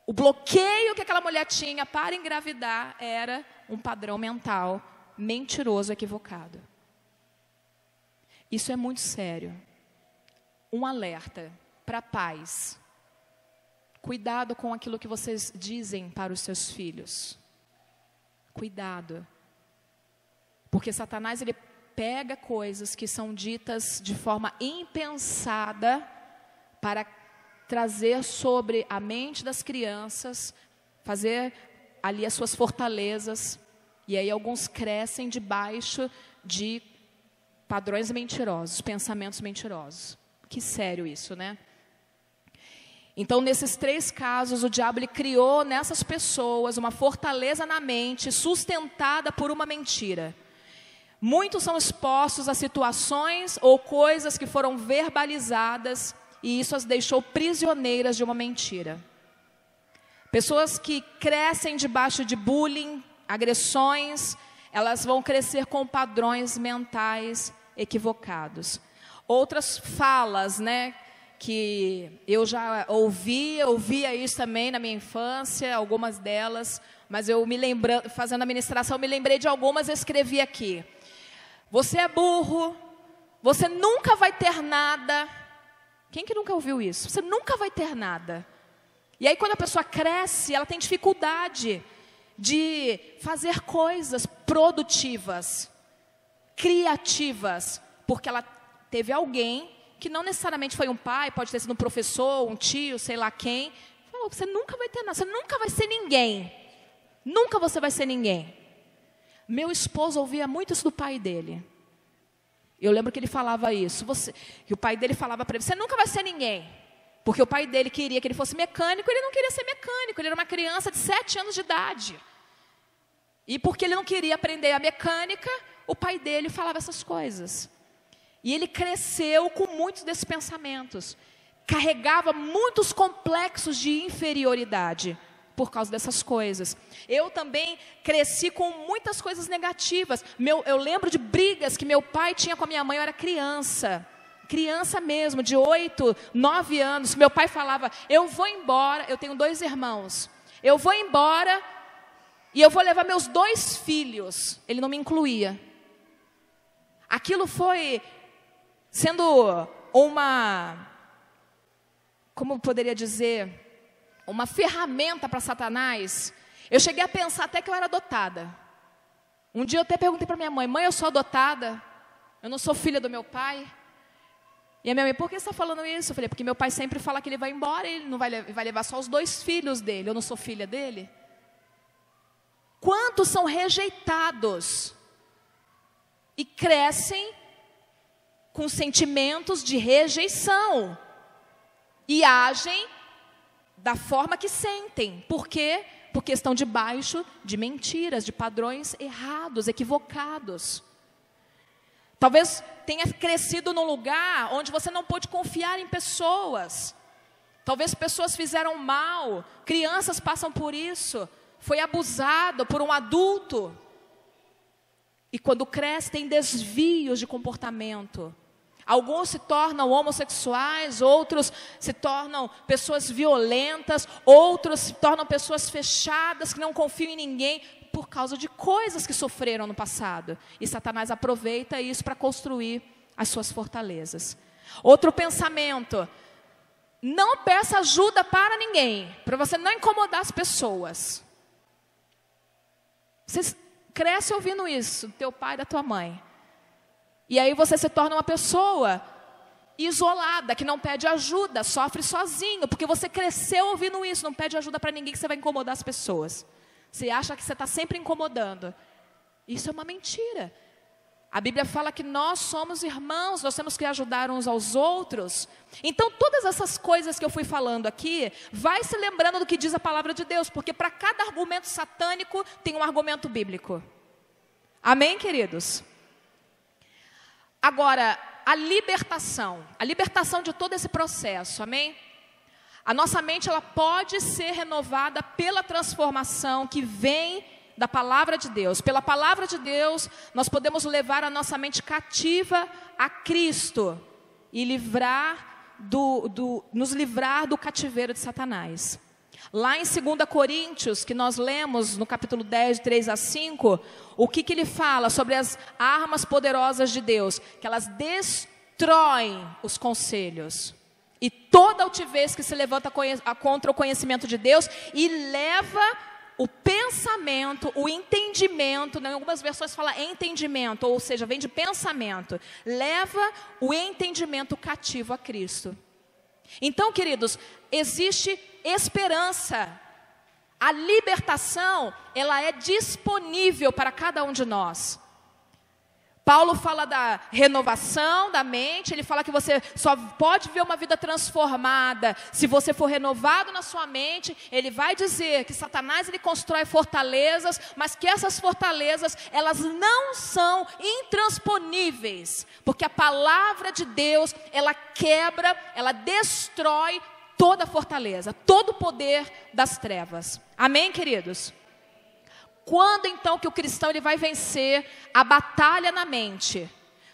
o bloqueio que aquela mulher tinha para engravidar era um padrão mental mentiroso, equivocado. Isso é muito sério. Um alerta para pais. Cuidado com aquilo que vocês dizem para os seus filhos. Cuidado. Porque Satanás, ele pega coisas que são ditas de forma impensada para trazer sobre a mente das crianças, fazer ali as suas fortalezas. E aí alguns crescem debaixo de padrões mentirosos, pensamentos mentirosos. Que sério isso, né? Então, nesses 3 casos, o diabo ele criou nessas pessoas uma fortaleza na mente, sustentada por uma mentira. Muitos são expostos a situações ou coisas que foram verbalizadas, e isso as deixou prisioneiras de uma mentira. Pessoas que crescem debaixo de bullying, agressões, elas vão crescer com padrões mentais equivocados. Outras falas, né, que eu já ouvia isso também na minha infância, algumas delas, mas eu me lembrando, fazendo a ministração, eu me lembrei de algumas e escrevi aqui. Você é burro, você nunca vai ter nada. Quem que nunca ouviu isso? Você nunca vai ter nada. E aí quando a pessoa cresce, ela tem dificuldade de fazer coisas produtivas, criativas, porque ela teve alguém que não necessariamente foi um pai, pode ter sido um professor, um tio, sei lá quem, falou, você nunca vai ter nada, você nunca vai ser ninguém, nunca você vai ser ninguém. Meu esposo ouvia muito isso do pai dele. Eu lembro que ele falava isso, que o pai dele falava para ele, você nunca vai ser ninguém. Porque o pai dele queria que ele fosse mecânico, ele não queria ser mecânico, ele era uma criança de 7 anos de idade. E porque ele não queria aprender a mecânica, o pai dele falava essas coisas. E ele cresceu com muitos desses pensamentos. Carregava muitos complexos de inferioridade por causa dessas coisas. Eu também cresci com muitas coisas negativas. Eu lembro de brigas que meu pai tinha com a minha mãe, eu era criança mesmo, de 8, 9 anos. Meu pai falava, eu vou embora, eu tenho 2 irmãos, eu vou embora e eu vou levar meus 2 filhos. Ele não me incluía. Aquilo foi sendo como poderia dizer, uma ferramenta para Satanás. Eu cheguei a pensar até que eu era adotada. Um dia eu até perguntei para minha mãe, eu sou adotada? Eu não sou filha do meu pai? E a minha mãe, por que você está falando isso? Eu falei, porque meu pai sempre fala que ele vai embora, e ele não vai levar só os 2 filhos dele, eu não sou filha dele? Quantos são rejeitados e crescem com sentimentos de rejeição e agem da forma que sentem. Por quê? Porque estão debaixo de mentiras, de padrões errados, equivocados. Talvez tenha crescido num lugar onde você não pôde confiar em pessoas. Talvez pessoas fizeram mal, crianças passam por isso. Foi abusado por um adulto. E quando cresce tem desvios de comportamento. Alguns se tornam homossexuais, outros se tornam pessoas violentas, outros se tornam pessoas fechadas, que não confiam em ninguém, por causa de coisas que sofreram no passado. E Satanás aproveita isso para construir as suas fortalezas. Outro pensamento, não peça ajuda para ninguém, para você não incomodar as pessoas. Você cresce ouvindo isso, do teu pai e da tua mãe. E aí você se torna uma pessoa isolada, que não pede ajuda, sofre sozinho, porque você cresceu ouvindo isso, não pede ajuda para ninguém, que você vai incomodar as pessoas. Você acha que você está sempre incomodando. Isso é uma mentira. A Bíblia fala que nós somos irmãos, nós temos que ajudar uns aos outros. Então, todas essas coisas que eu fui falando aqui, vai se lembrando do que diz a palavra de Deus, porque para cada argumento satânico tem um argumento bíblico. Amém, queridos? Agora, a libertação de todo esse processo, amém? A nossa mente, ela pode ser renovada pela transformação que vem da palavra de Deus. Pela palavra de Deus, nós podemos levar a nossa mente cativa a Cristo e nos livrar do cativeiro de Satanás. Lá em 2 Coríntios, que nós lemos no capítulo 10, 3 a 5, o que ele fala sobre as armas poderosas de Deus? Que elas destroem os conselhos e toda altivez que se levanta contra o conhecimento de Deus e leva o pensamento, o entendimento, em algumas versões fala entendimento, ou seja, vem de pensamento, leva o entendimento cativo a Cristo. Então, queridos, existe esperança. A libertação, ela é disponível para cada um de nós. Paulo fala da renovação da mente, ele fala que você só pode ver uma vida transformada se você for renovado na sua mente. Ele vai dizer que Satanás, ele constrói fortalezas, mas que essas fortalezas, elas não são intransponíveis, porque a palavra de Deus, ela quebra, ela destrói toda a fortaleza, todo o poder das trevas. Amém, queridos? Quando então que o cristão ele vai vencer a batalha na mente?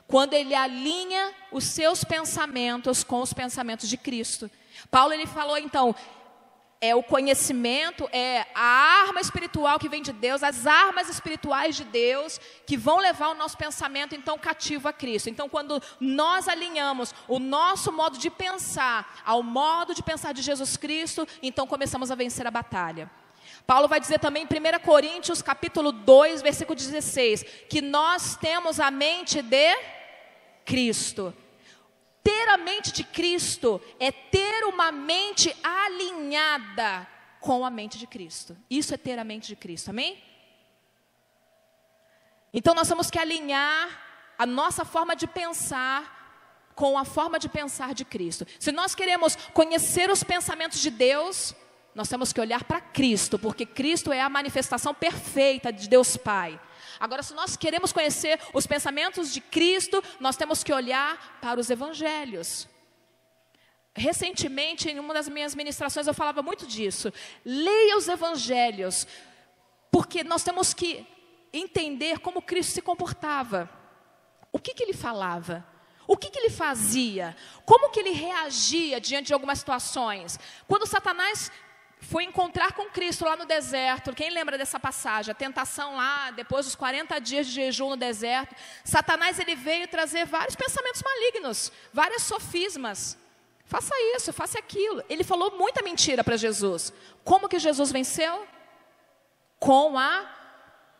Quando ele alinha os seus pensamentos com os pensamentos de Cristo. Paulo ele falou então, é o conhecimento, é a arma espiritual que vem de Deus, as armas espirituais de Deus que vão levar o nosso pensamento então cativo a Cristo. Então quando nós alinhamos o nosso modo de pensar ao modo de pensar de Jesus Cristo, então começamos a vencer a batalha. Paulo vai dizer também em 1 Coríntios capítulo 2, versículo 16, que nós temos a mente de Cristo. Ter a mente de Cristo é ter uma mente alinhada com a mente de Cristo. Isso é ter a mente de Cristo, amém? Então nós temos que alinhar a nossa forma de pensar com a forma de pensar de Cristo. Se nós queremos conhecer os pensamentos de Deus, nós temos que olhar para Cristo, porque Cristo é a manifestação perfeita de Deus Pai. Agora, se nós queremos conhecer os pensamentos de Cristo, nós temos que olhar para os evangelhos. Recentemente, em uma das minhas ministrações, eu falava muito disso. Leia os evangelhos, porque nós temos que entender como Cristo se comportava. O que ele falava? O que ele fazia? Como que ele reagia diante de algumas situações? Quando Satanás foi encontrar com Cristo lá no deserto, quem lembra dessa passagem? A tentação lá, depois dos 40 dias de jejum no deserto, Satanás ele veio trazer vários pensamentos malignos, várias sofismas. Faça isso, faça aquilo. Ele falou muita mentira para Jesus. Como que Jesus venceu? Com a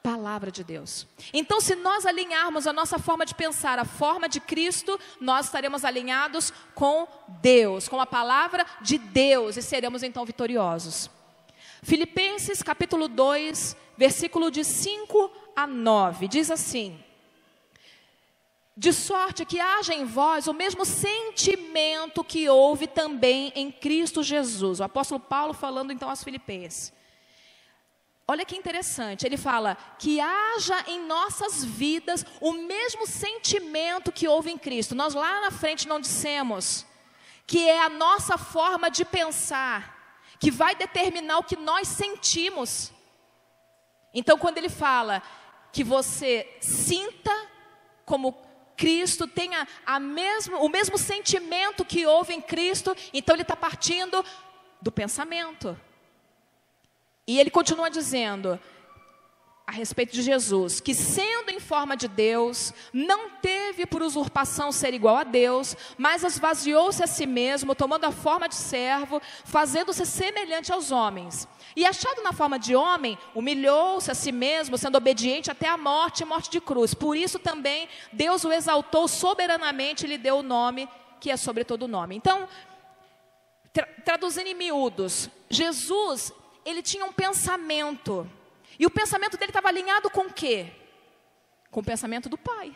palavra de Deus. Então, se nós alinharmos a nossa forma de pensar, a forma de Cristo, nós estaremos alinhados com Deus, com a palavra de Deus, e seremos então vitoriosos. Filipenses capítulo 2, versículo de 5 a 9, diz assim: de sorte que haja em vós o mesmo sentimento que houve também em Cristo Jesus. O apóstolo Paulo falando então aos filipenses. Olha que interessante, ele fala que haja em nossas vidas o mesmo sentimento que houve em Cristo. Nós lá na frente não dissemos que é a nossa forma de pensar que vai determinar o que nós sentimos. Então, quando ele fala que você sinta como Cristo, tenha o mesmo sentimento que houve em Cristo, então ele está partindo do pensamento. E ele continua dizendo, a respeito de Jesus, que sendo em forma de Deus, não teve por usurpação ser igual a Deus, mas esvaziou-se a si mesmo, tomando a forma de servo, fazendo-se semelhante aos homens. E achado na forma de homem, humilhou-se a si mesmo, sendo obediente até a morte e morte de cruz. Por isso também Deus o exaltou soberanamente e lhe deu o nome que é sobre todo nome. Então, traduzindo em miúdos, Jesus, ele tinha um pensamento, e o pensamento dele estava alinhado com o quê? Com o pensamento do Pai.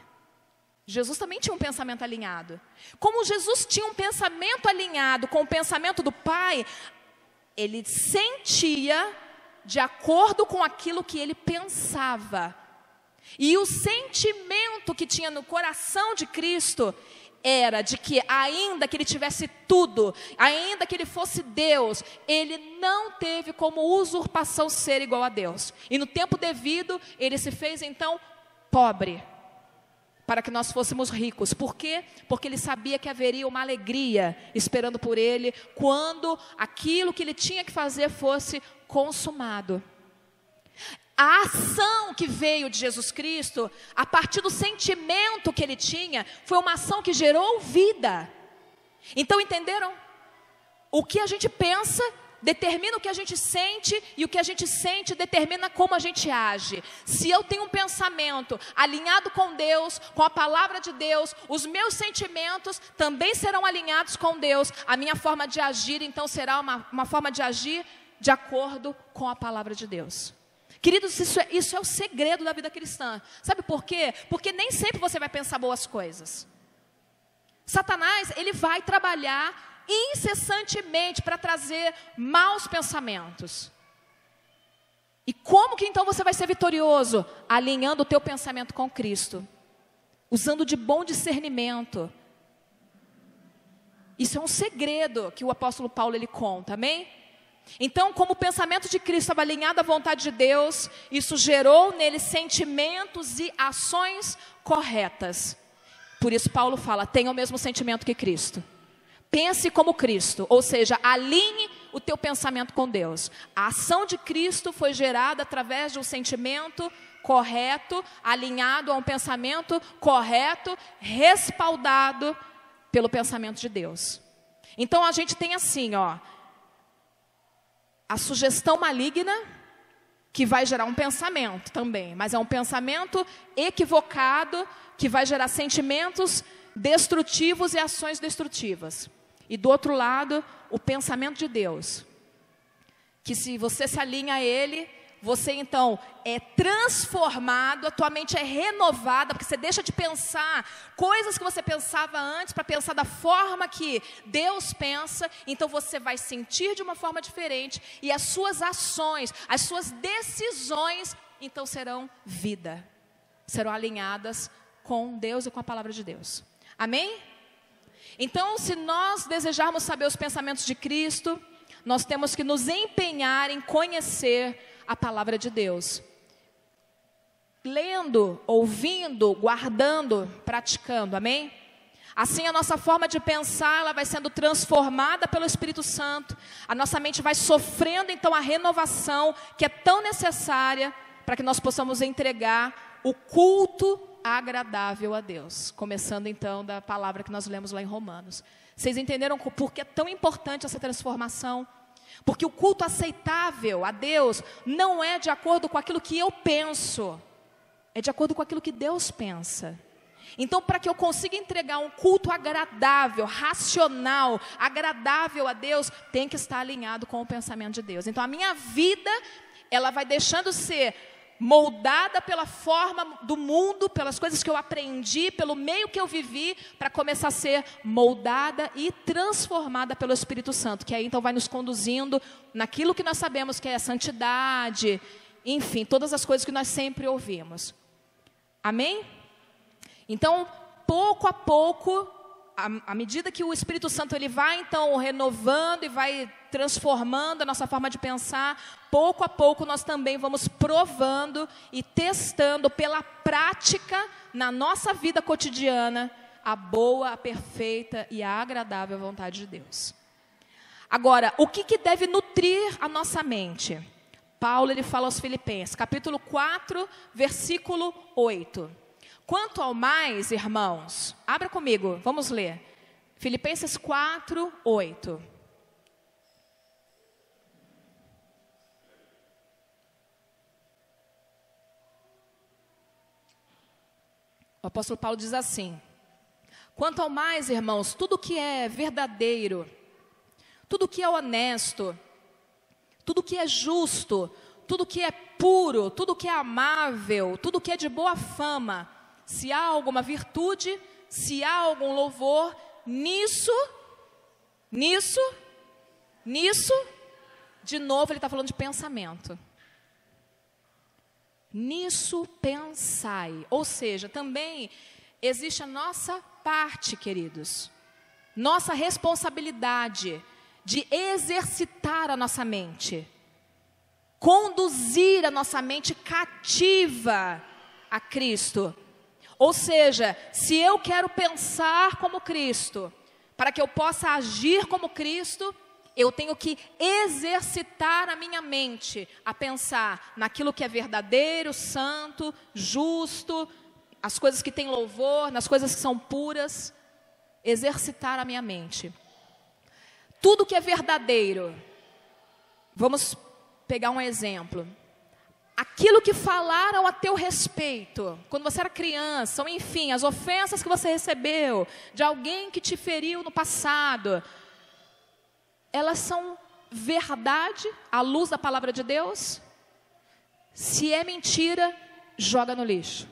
Jesus também tinha um pensamento alinhado. Como Jesus tinha um pensamento alinhado com o pensamento do Pai, ele sentia de acordo com aquilo que ele pensava. E o sentimento que tinha no coração de Cristo era de que ainda que ele tivesse tudo, ainda que ele fosse Deus, ele não teve como usurpação ser igual a Deus. E no tempo devido, ele se fez então pobre, para que nós fôssemos ricos. Por quê? Porque ele sabia que haveria uma alegria esperando por ele, quando aquilo que ele tinha que fazer fosse consumado. A ação que veio de Jesus Cristo, a partir do sentimento que ele tinha, foi uma ação que gerou vida. Então, entenderam? O que a gente pensa determina o que a gente sente, e o que a gente sente determina como a gente age. Se eu tenho um pensamento alinhado com Deus, com a palavra de Deus, os meus sentimentos também serão alinhados com Deus. A minha forma de agir, então, será uma forma de agir de acordo com a palavra de Deus. Queridos, isso é o segredo da vida cristã. Sabe por quê? Porque nem sempre você vai pensar boas coisas. Satanás, ele vai trabalhar incessantemente para trazer maus pensamentos. E como que então você vai ser vitorioso? Alinhando o teu pensamento com Cristo. Usando de bom discernimento. Isso é um segredo que o apóstolo Paulo ele conta, amém? Então, como o pensamento de Cristo estava alinhado à vontade de Deus, isso gerou nele sentimentos e ações corretas. Por isso Paulo fala, tenha o mesmo sentimento que Cristo. Pense como Cristo, ou seja, alinhe o teu pensamento com Deus. A ação de Cristo foi gerada através de um sentimento correto, alinhado a um pensamento correto, respaldado pelo pensamento de Deus. Então a gente tem assim, a sugestão maligna, que vai gerar um pensamento também, mas é um pensamento equivocado, que vai gerar sentimentos destrutivos e ações destrutivas. E do outro lado, o pensamento de Deus, que se você se alinha a ele, você então é transformado, a tua mente é renovada, porque você deixa de pensar coisas que você pensava antes para pensar da forma que Deus pensa. Então você vai sentir de uma forma diferente e as suas ações, as suas decisões, então serão vida, serão alinhadas com Deus e com a palavra de Deus. Amém? Então, se nós desejarmos saber os pensamentos de Cristo, nós temos que nos empenhar em conhecer a palavra de Deus. Lendo, ouvindo, guardando, praticando, amém? Assim a nossa forma de pensar, ela vai sendo transformada pelo Espírito Santo. A nossa mente vai sofrendo então a renovação que é tão necessária para que nós possamos entregar o culto agradável a Deus. Começando então da palavra que nós lemos lá em Romanos. Vocês entenderam por que é tão importante essa transformação? Porque o culto aceitável a Deus não é de acordo com aquilo que eu penso, é de acordo com aquilo que Deus pensa. Então, para que eu consiga entregar um culto agradável, racional, agradável a Deus, tem que estar alinhado com o pensamento de Deus. Então, a minha vida, ela vai deixando ser moldada pela forma do mundo, pelas coisas que eu aprendi, pelo meio que eu vivi, para começar a ser moldada e transformada pelo Espírito Santo, que aí então vai nos conduzindo naquilo que nós sabemos que é a santidade, enfim, todas as coisas que nós sempre ouvimos. Amém? Então, pouco a pouco, à medida que o Espírito Santo ele vai então renovando e vai transformando a nossa forma de pensar, pouco a pouco nós também vamos provando e testando pela prática na nossa vida cotidiana a boa, a perfeita e a agradável vontade de Deus. Agora, o que deve nutrir a nossa mente? Paulo ele fala aos Filipenses, capítulo 4, versículo 8. Quanto ao mais, irmãos, abra comigo, vamos ler. Filipenses 4, 8. O apóstolo Paulo diz assim: quanto ao mais, irmãos, tudo que é verdadeiro, tudo que é honesto, tudo que é justo, tudo que é puro, tudo que é amável, tudo que é de boa fama, se há alguma virtude, se há algum louvor, nisso, de novo ele está falando de pensamento. Nisso pensai. Ou seja, também existe a nossa parte, queridos, nossa responsabilidade de exercitar a nossa mente, conduzir a nossa mente cativa a Cristo. Ou seja, se eu quero pensar como Cristo, para que eu possa agir como Cristo, eu tenho que exercitar a minha mente a pensar naquilo que é verdadeiro, santo, justo, as coisas que têm louvor, nas coisas que são puras. Exercitar a minha mente. Tudo que é verdadeiro, vamos pegar um exemplo. Aquilo que falaram a teu respeito, quando você era criança, ou enfim, as ofensas que você recebeu de alguém que te feriu no passado, elas são verdade à luz da palavra de Deus? Se é mentira, joga no lixo.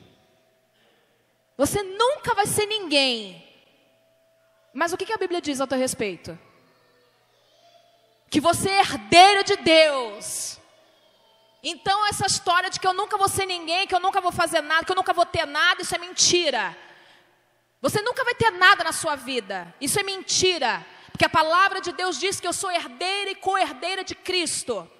Você nunca vai ser ninguém. Mas o que a Bíblia diz a teu respeito? Que você é herdeiro de Deus. Então essa história de que eu nunca vou ser ninguém, que eu nunca vou fazer nada, que eu nunca vou ter nada, isso é mentira. Você nunca vai ter nada na sua vida. Isso é mentira. Porque a palavra de Deus diz que eu sou herdeira e co-herdeira de Cristo.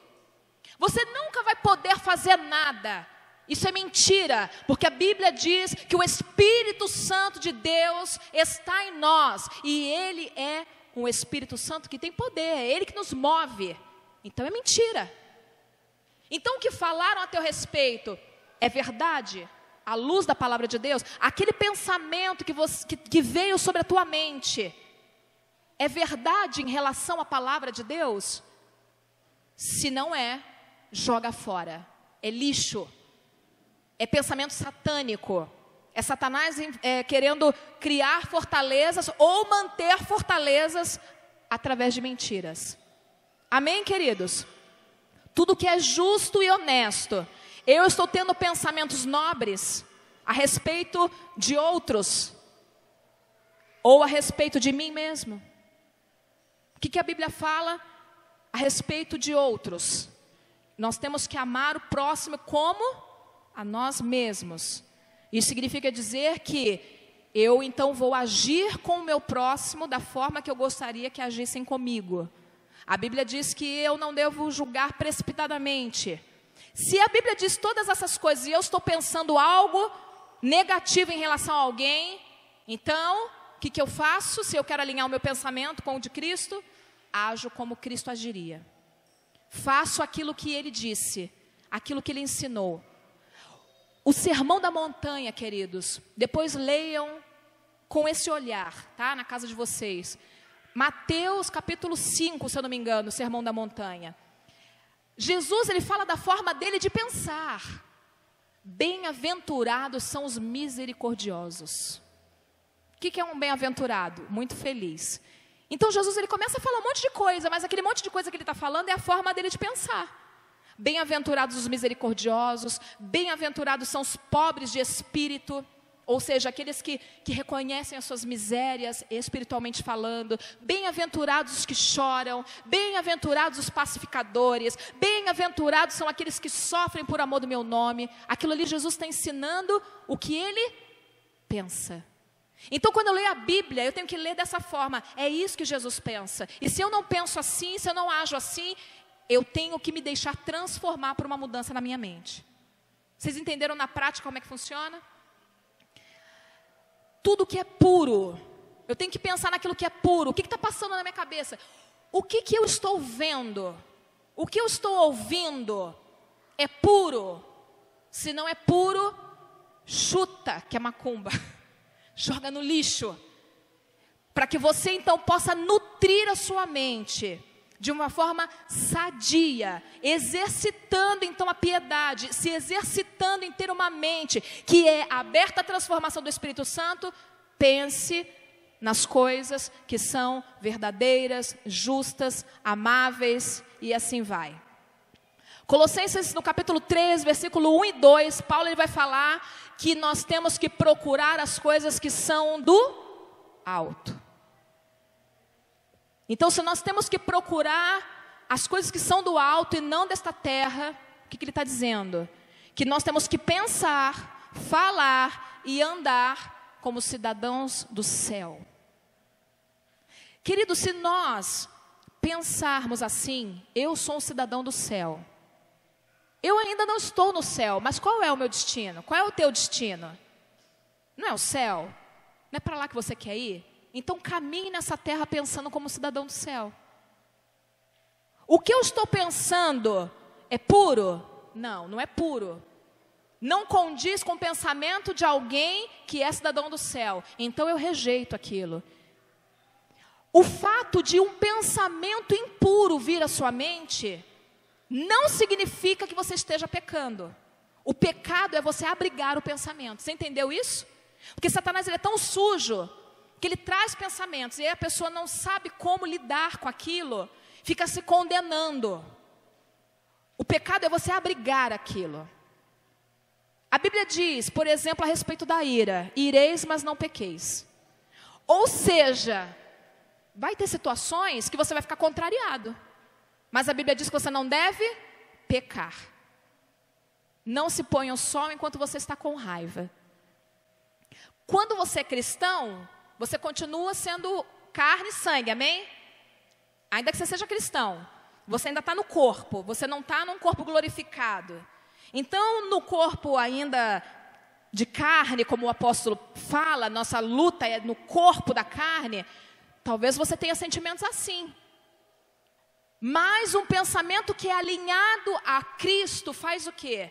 Você nunca vai poder fazer nada. Isso é mentira. Porque a Bíblia diz que o Espírito Santo de Deus está em nós. E Ele é um Espírito Santo que tem poder. É Ele que nos move. Então é mentira. Então o que falaram a teu respeito é verdade? À luz da palavra de Deus? Aquele pensamento que veio sobre a tua mente é verdade em relação à palavra de Deus? Se não é, joga fora. É lixo. É pensamento satânico. É Satanás querendo criar fortalezas ou manter fortalezas através de mentiras. Amém, queridos? tudo que é justo e honesto, eu estou tendo pensamentos nobres a respeito de outros, ou a respeito de mim mesmo? O que a Bíblia fala a respeito de outros? Nós temos que amar o próximo como a nós mesmos. Isso significa dizer que eu então vou agir com o meu próximo da forma que eu gostaria que agissem comigo. A Bíblia diz que eu não devo julgar precipitadamente. Se a Bíblia diz todas essas coisas e eu estou pensando algo negativo em relação a alguém, então, o que eu faço? Se eu quero alinhar o meu pensamento com o de Cristo, ajo como Cristo agiria. Faço aquilo que Ele disse, aquilo que Ele ensinou. O Sermão da Montanha, queridos, depois leiam com esse olhar, tá? Na casa de vocês. Mateus capítulo 5, se eu não me engano, o Sermão da Montanha. Jesus, ele fala da forma dele de pensar. Bem-aventurados são os misericordiosos. O que é um bem-aventurado? Muito feliz. Então Jesus, ele começa a falar um monte de coisa, mas aquele monte de coisa que ele está falando é a forma dele de pensar. Bem-aventurados os misericordiosos, bem-aventurados são os pobres de espírito, ou seja, aqueles que reconhecem as suas misérias, espiritualmente falando. Bem-aventurados os que choram, bem-aventurados os pacificadores, bem-aventurados são aqueles que sofrem por amor do meu nome. Aquilo ali Jesus está ensinando o que ele pensa. Então, quando eu leio a Bíblia, eu tenho que ler dessa forma. É isso que Jesus pensa. E se eu não penso assim, se eu não ajo assim, eu tenho que me deixar transformar por uma mudança na minha mente. Vocês entenderam na prática como é que funciona? Tudo que é puro, eu tenho que pensar naquilo que é puro. O que está passando na minha cabeça? O que eu estou vendo? O que eu estou ouvindo? É puro? Se não é puro, chuta, que é macumba. Joga no lixo. Para que você então possa nutrir a sua mente de uma forma sadia, exercitando então a piedade, se exercitando em ter uma mente que é aberta à transformação do Espírito Santo. Pense nas coisas que são verdadeiras, justas, amáveis e assim vai. Colossenses no capítulo 3, versículo 1 e 2, Paulo ele vai falar que nós temos que procurar as coisas que são do alto. Então, se nós temos que procurar as coisas que são do alto e não desta terra, o que ele está dizendo? Que nós temos que pensar, falar e andar como cidadãos do céu. Querido, se nós pensarmos assim, eu sou um cidadão do céu. Eu ainda não estou no céu, mas qual é o meu destino? Qual é o teu destino? Não é o céu? Não é para lá que você quer ir? Então caminhe nessa terra pensando como cidadão do céu. O que eu estou pensando é puro? Não, não é puro. Não condiz com o pensamento de alguém que é cidadão do céu. Então eu rejeito aquilo. O fato de um pensamento impuro vir à sua mente não significa que você esteja pecando. O pecado é você abrigar o pensamento. Você entendeu isso? Porque Satanás ele é tão sujo que ele traz pensamentos e aí a pessoa não sabe como lidar com aquilo, fica se condenando. O pecado é você abrigar aquilo. A Bíblia diz, por exemplo, a respeito da ira: ireis, mas não pequeis. Ou seja, vai ter situações que você vai ficar contrariado, mas a Bíblia diz que você não deve pecar. Não se ponha o sol enquanto você está com raiva. Quando você é cristão, você continua sendo carne e sangue, amém? Ainda que você seja cristão, você ainda está no corpo, você não está num corpo glorificado. Então, no corpo ainda de carne, como o apóstolo fala, nossa luta é no corpo da carne, talvez você tenha sentimentos assim. Mas um pensamento que é alinhado a Cristo faz o quê?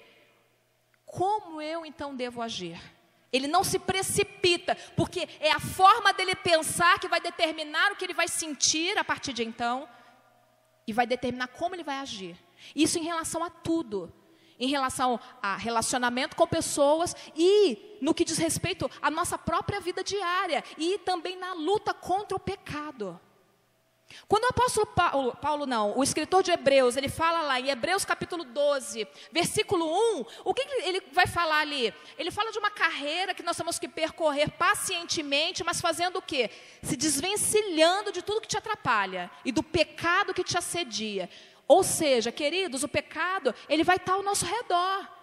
Como eu então devo agir? Ele não se precipita, porque é a forma dele pensar que vai determinar o que ele vai sentir a partir de então, e vai determinar como ele vai agir. Isso em relação a tudo, em relação a relacionamento com pessoas e no que diz respeito à nossa própria vida diária, e também na luta contra o pecado. Quando o apóstolo o escritor de Hebreus, ele fala lá em Hebreus capítulo 12, versículo 1, o que ele vai falar ali? Ele fala de uma carreira que nós temos que percorrer pacientemente, mas fazendo o quê? Se desvencilhando de tudo que te atrapalha e do pecado que te assedia. Ou seja, queridos, o pecado, ele vai estar ao nosso redor.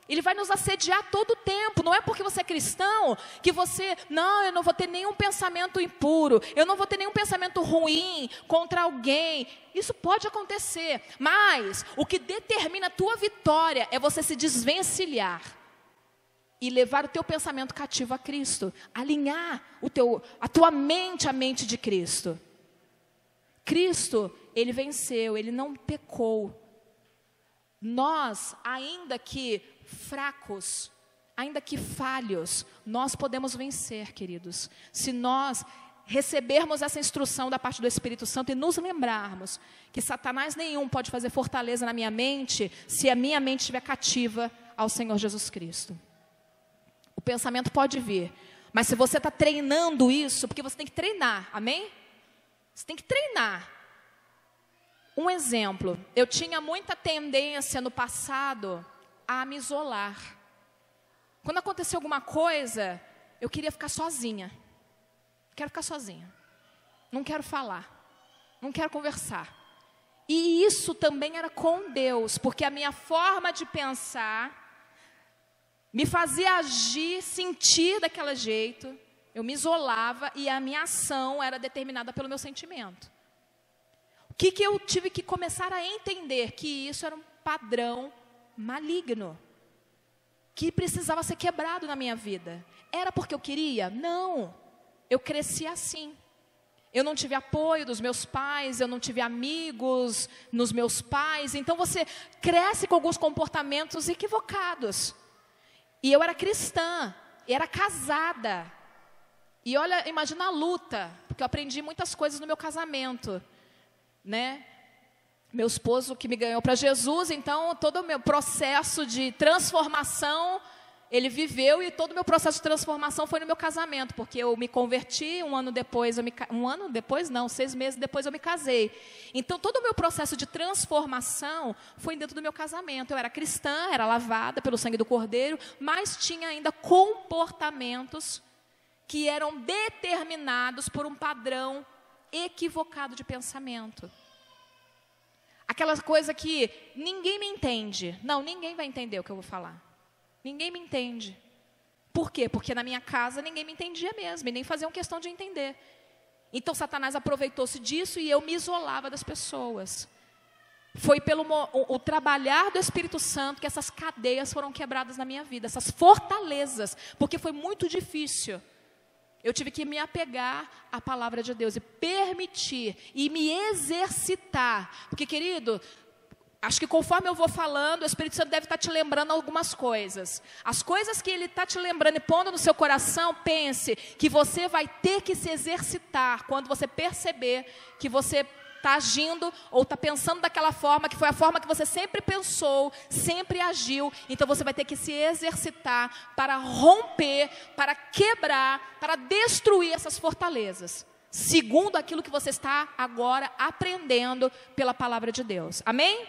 Ele vai nos assediar todo o tempo. Não é porque você é cristão que eu não vou ter nenhum pensamento impuro, eu não vou ter nenhum pensamento ruim contra alguém. Isso pode acontecer, mas o que determina a tua vitória é você se desvencilhar e levar o teu pensamento cativo a Cristo, alinhar a tua mente à mente de Cristo. Cristo, ele venceu, ele não pecou. Nós, ainda que fracos, ainda que falhos, nós podemos vencer, queridos, se nós recebermos essa instrução da parte do Espírito Santo e nos lembrarmos que Satanás nenhum pode fazer fortaleza na minha mente se a minha mente estiver cativa ao Senhor Jesus Cristo. O pensamento pode vir, mas se você está treinando isso, porque você tem que treinar, amém? Você tem que treinar. Um exemplo, eu tinha muita tendência no passado a me isolar. Quando acontecia alguma coisa, eu queria ficar sozinha. Quero ficar sozinha. Não quero falar. Não quero conversar. E isso também era com Deus, porque a minha forma de pensar me fazia agir, sentir daquele jeito. Eu me isolava e a minha ação era determinada pelo meu sentimento. O que eu tive que começar a entender? Que isso era um padrão maligno, que precisava ser quebrado na minha vida. Era porque eu queria? Não. Eu cresci assim. Eu não tive apoio dos meus pais, eu não tive amigos nos meus pais. Então você cresce com alguns comportamentos equivocados. E eu era cristã, era casada. E olha, imagina a luta, porque eu aprendi muitas coisas no meu casamento, né? Meu esposo que me ganhou para Jesus, então todo o meu processo de transformação, ele viveu, e todo o meu processo de transformação foi no meu casamento, porque eu me converti, 6 meses depois eu me casei. Então todo o meu processo de transformação foi dentro do meu casamento. Eu era cristã, era lavada pelo sangue do Cordeiro, mas tinha ainda comportamentos que eram determinados por um padrão equivocado de pensamento. Aquela coisa que ninguém me entende. Não, ninguém vai entender o que eu vou falar. Ninguém me entende. Por quê? Porque na minha casa ninguém me entendia mesmo, e nem faziam questão de entender. Então Satanás aproveitou-se disso e eu me isolava das pessoas. Foi pelo o trabalhar do Espírito Santo que essas cadeias foram quebradas na minha vida, essas fortalezas, porque foi muito difícil. Eu tive que me apegar à palavra de Deus e permitir e me exercitar. Porque, querido, acho que conforme eu vou falando, o Espírito Santo deve estar te lembrando algumas coisas. As coisas que Ele está te lembrando e pondo no seu coração, pense que você vai ter que se exercitar quando você perceber que você está agindo ou está pensando daquela forma, que foi a forma que você sempre pensou, sempre agiu. Então você vai ter que se exercitar para romper, para quebrar, para destruir essas fortalezas, segundo aquilo que você está agora aprendendo pela palavra de Deus. Amém?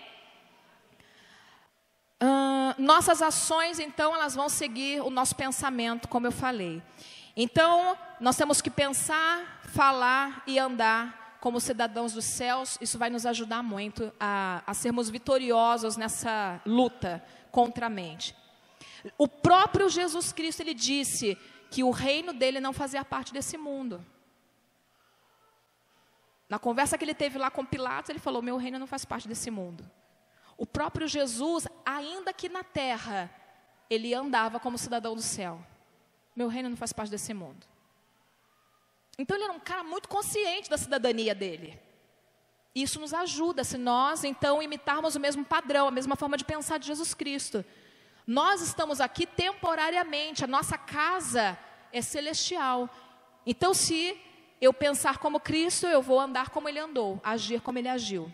Nossas ações, então, elas vão seguir o nosso pensamento, como eu falei. Então, nós temos que pensar, falar e andar como cidadãos dos céus. Isso vai nos ajudar muito a sermos vitoriosos nessa luta contra a mente. O próprio Jesus Cristo, ele disse que o reino dele não fazia parte desse mundo. Na conversa que ele teve lá com Pilatos, ele falou: meu reino não faz parte desse mundo. O próprio Jesus, ainda que na terra, ele andava como cidadão do céu. Meu reino não faz parte desse mundo. Então ele era um cara muito consciente da cidadania dele. Isso nos ajuda, se nós então imitarmos o mesmo padrão, a mesma forma de pensar de Jesus Cristo. Nós estamos aqui temporariamente, a nossa casa é celestial. Então se eu pensar como Cristo, eu vou andar como Ele andou, agir como Ele agiu.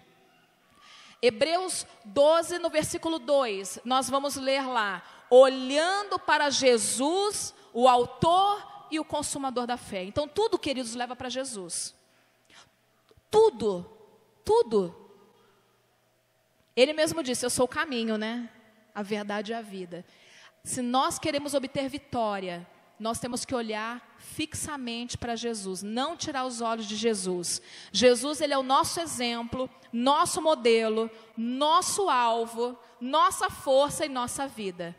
Hebreus 12, no versículo 2, nós vamos ler lá: olhando para Jesus, o autor e o consumador da fé. Então tudo, queridos, leva para Jesus. tudo, tudo. Ele mesmo disse, eu sou o caminho, né? A verdade e a vida. Se nós queremos obter vitória, nós temos que olhar fixamente para Jesus, não tirar os olhos de Jesus. Jesus, ele é o nosso exemplo, nosso modelo, nosso alvo, nossa força e nossa vida.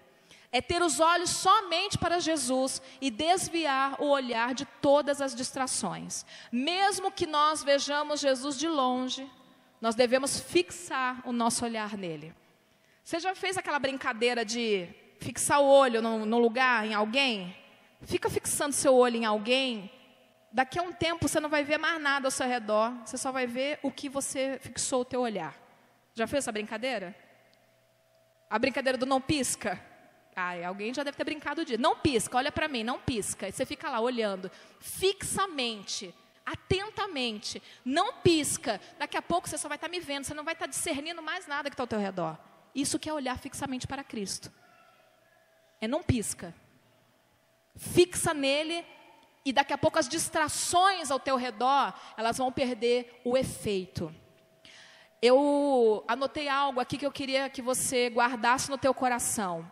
É ter os olhos somente para Jesus e desviar o olhar de todas as distrações. Mesmo que nós vejamos Jesus de longe, nós devemos fixar o nosso olhar nele. Você já fez aquela brincadeira de fixar o olho num lugar, em alguém? Fica fixando seu olho em alguém, daqui a um tempo você não vai ver mais nada ao seu redor, você só vai ver o que você fixou o teu olhar. Já fez essa brincadeira? A brincadeira do não pisca? Alguém já deve ter brincado disso. Não pisca, olha para mim, não pisca. E você fica lá olhando fixamente, atentamente. Não pisca. Daqui a pouco você só vai estar me vendo, você não vai estar discernindo mais nada que está ao teu redor. Isso que é olhar fixamente para Cristo. Não pisca. Fixa nele e daqui a pouco as distrações ao teu redor, elas vão perder o efeito. Eu anotei algo aqui que eu queria que você guardasse no teu coração.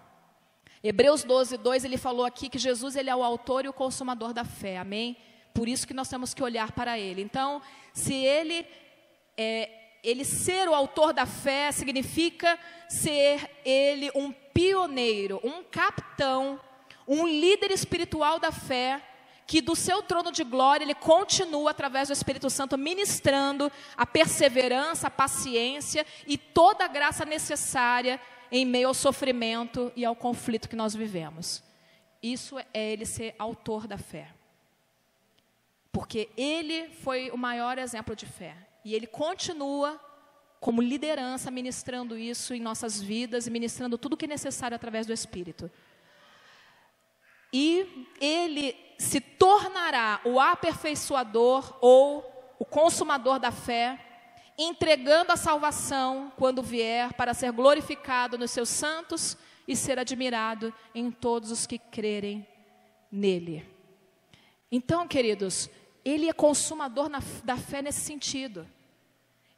Hebreus 12:2, ele falou aqui que Jesus, ele é o autor e o consumador da fé, amém? Por isso que nós temos que olhar para ele. Então, se ele ser o autor da fé, significa ser ele um pioneiro, um capitão, um líder espiritual da fé, que do seu trono de glória, ele continua através do Espírito Santo ministrando a perseverança, a paciência e toda a graça necessária em meio ao sofrimento e ao conflito que nós vivemos. Isso é ele ser autor da fé. Porque ele foi o maior exemplo de fé. E ele continua como liderança ministrando isso em nossas vidas e ministrando tudo o que é necessário através do Espírito. E ele se tornará o aperfeiçoador ou o consumador da fé, entregando a salvação quando vier para ser glorificado nos seus santos e ser admirado em todos os que crerem nele. Então, queridos, ele é consumador da fé nesse sentido.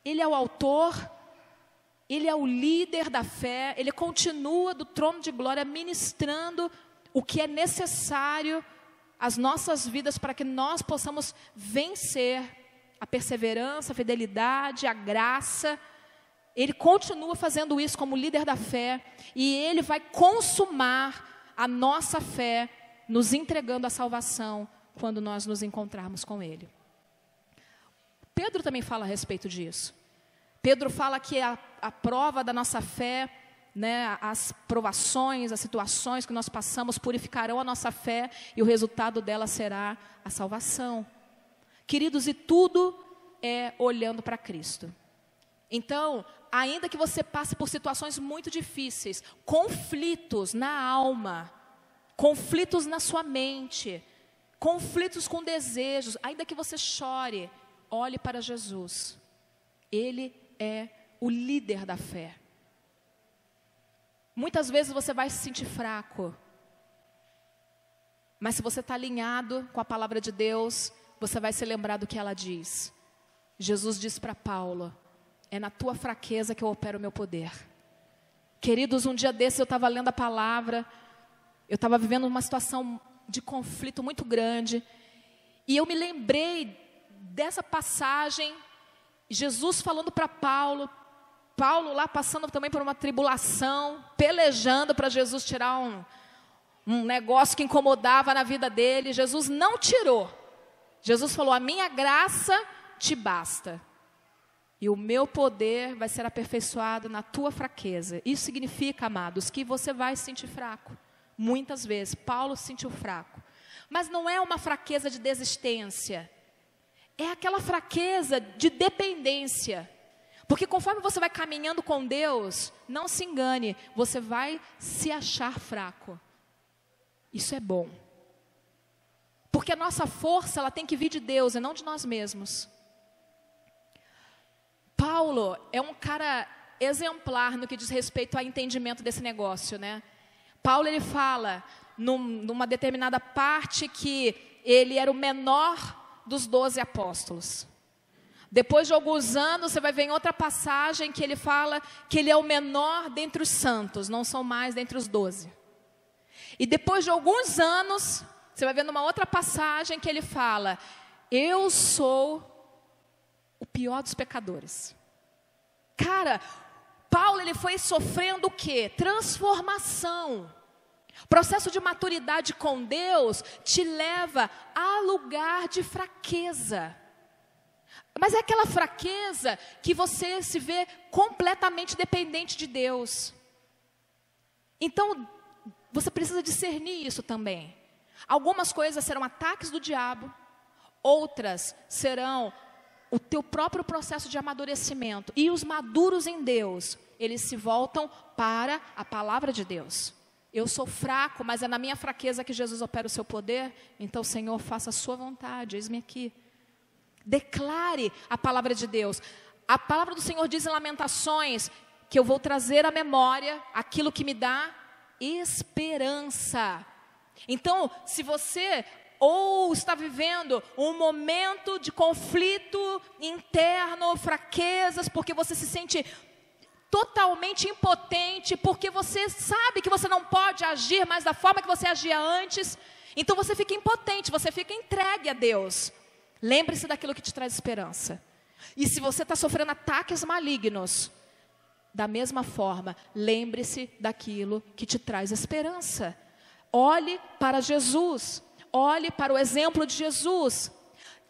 Ele é o autor, ele é o líder da fé, ele continua do trono de glória ministrando o que é necessário às nossas vidas para que nós possamos vencer a perseverança, a fidelidade, a graça. Ele continua fazendo isso como líder da fé e ele vai consumar a nossa fé, nos entregando a salvação quando nós nos encontrarmos com ele. Pedro também fala a respeito disso. Pedro fala que a prova da nossa fé, né, as provações, as situações que nós passamos purificarão a nossa fé e o resultado dela será a salvação. Queridos, e tudo é olhando para Cristo. Então, ainda que você passe por situações muito difíceis, conflitos na alma, conflitos na sua mente, conflitos com desejos, ainda que você chore, olhe para Jesus. Ele é o líder da fé. Muitas vezes você vai se sentir fraco, mas se você está alinhado com a palavra de Deus, você vai se lembrar do que ela diz. Jesus disse para Paulo, é na tua fraqueza que eu opero o meu poder. Queridos, um dia desses eu estava lendo a palavra, eu estava vivendo uma situação de conflito muito grande, e eu me lembrei dessa passagem, Jesus falando para Paulo lá passando também por uma tribulação, pelejando para Jesus tirar um negócio que incomodava na vida dele. Jesus não tirou. Jesus falou, a minha graça te basta. E o meu poder vai ser aperfeiçoado na tua fraqueza. Isso significa, amados, que você vai se sentir fraco. Muitas vezes, Paulo se sentiu fraco. Mas não é uma fraqueza de desistência. É aquela fraqueza de dependência. Porque conforme você vai caminhando com Deus, não se engane, você vai se achar fraco. Isso é bom. Porque a nossa força, ela tem que vir de Deus e não de nós mesmos. Paulo é um cara exemplar no que diz respeito ao entendimento desse negócio, né? Paulo, ele fala numa determinada parte que ele era o menor dos 12 apóstolos. Depois de alguns anos, você vai ver em outra passagem que ele fala que ele é o menor dentre os santos, não são mais dentre os 12. E depois de alguns anos, você vai ver numa outra passagem que ele fala, eu sou o pior dos pecadores. Cara, Paulo ele foi sofrendo o quê? Transformação. Processo de maturidade com Deus te leva a lugar de fraqueza. Mas é aquela fraqueza que você se vê completamente dependente de Deus. Então, você precisa discernir isso também. Algumas coisas serão ataques do diabo, outras serão o teu próprio processo de amadurecimento. E os maduros em Deus, eles se voltam para a palavra de Deus. Eu sou fraco, mas é na minha fraqueza que Jesus opera o seu poder. Então, Senhor, faça a sua vontade, eis-me aqui. Declare a palavra de Deus. A palavra do Senhor diz em Lamentações que eu vou trazer à memória aquilo que me dá esperança. Então, se você ou está vivendo um momento de conflito interno, fraquezas, porque você se sente totalmente impotente, porque você sabe que você não pode agir mais da forma que você agia antes, então você fica impotente, você fica entregue a Deus. Lembre-se daquilo que te traz esperança. E se você está sofrendo ataques malignos, da mesma forma, lembre-se daquilo que te traz esperança. Olhe para Jesus, olhe para o exemplo de Jesus.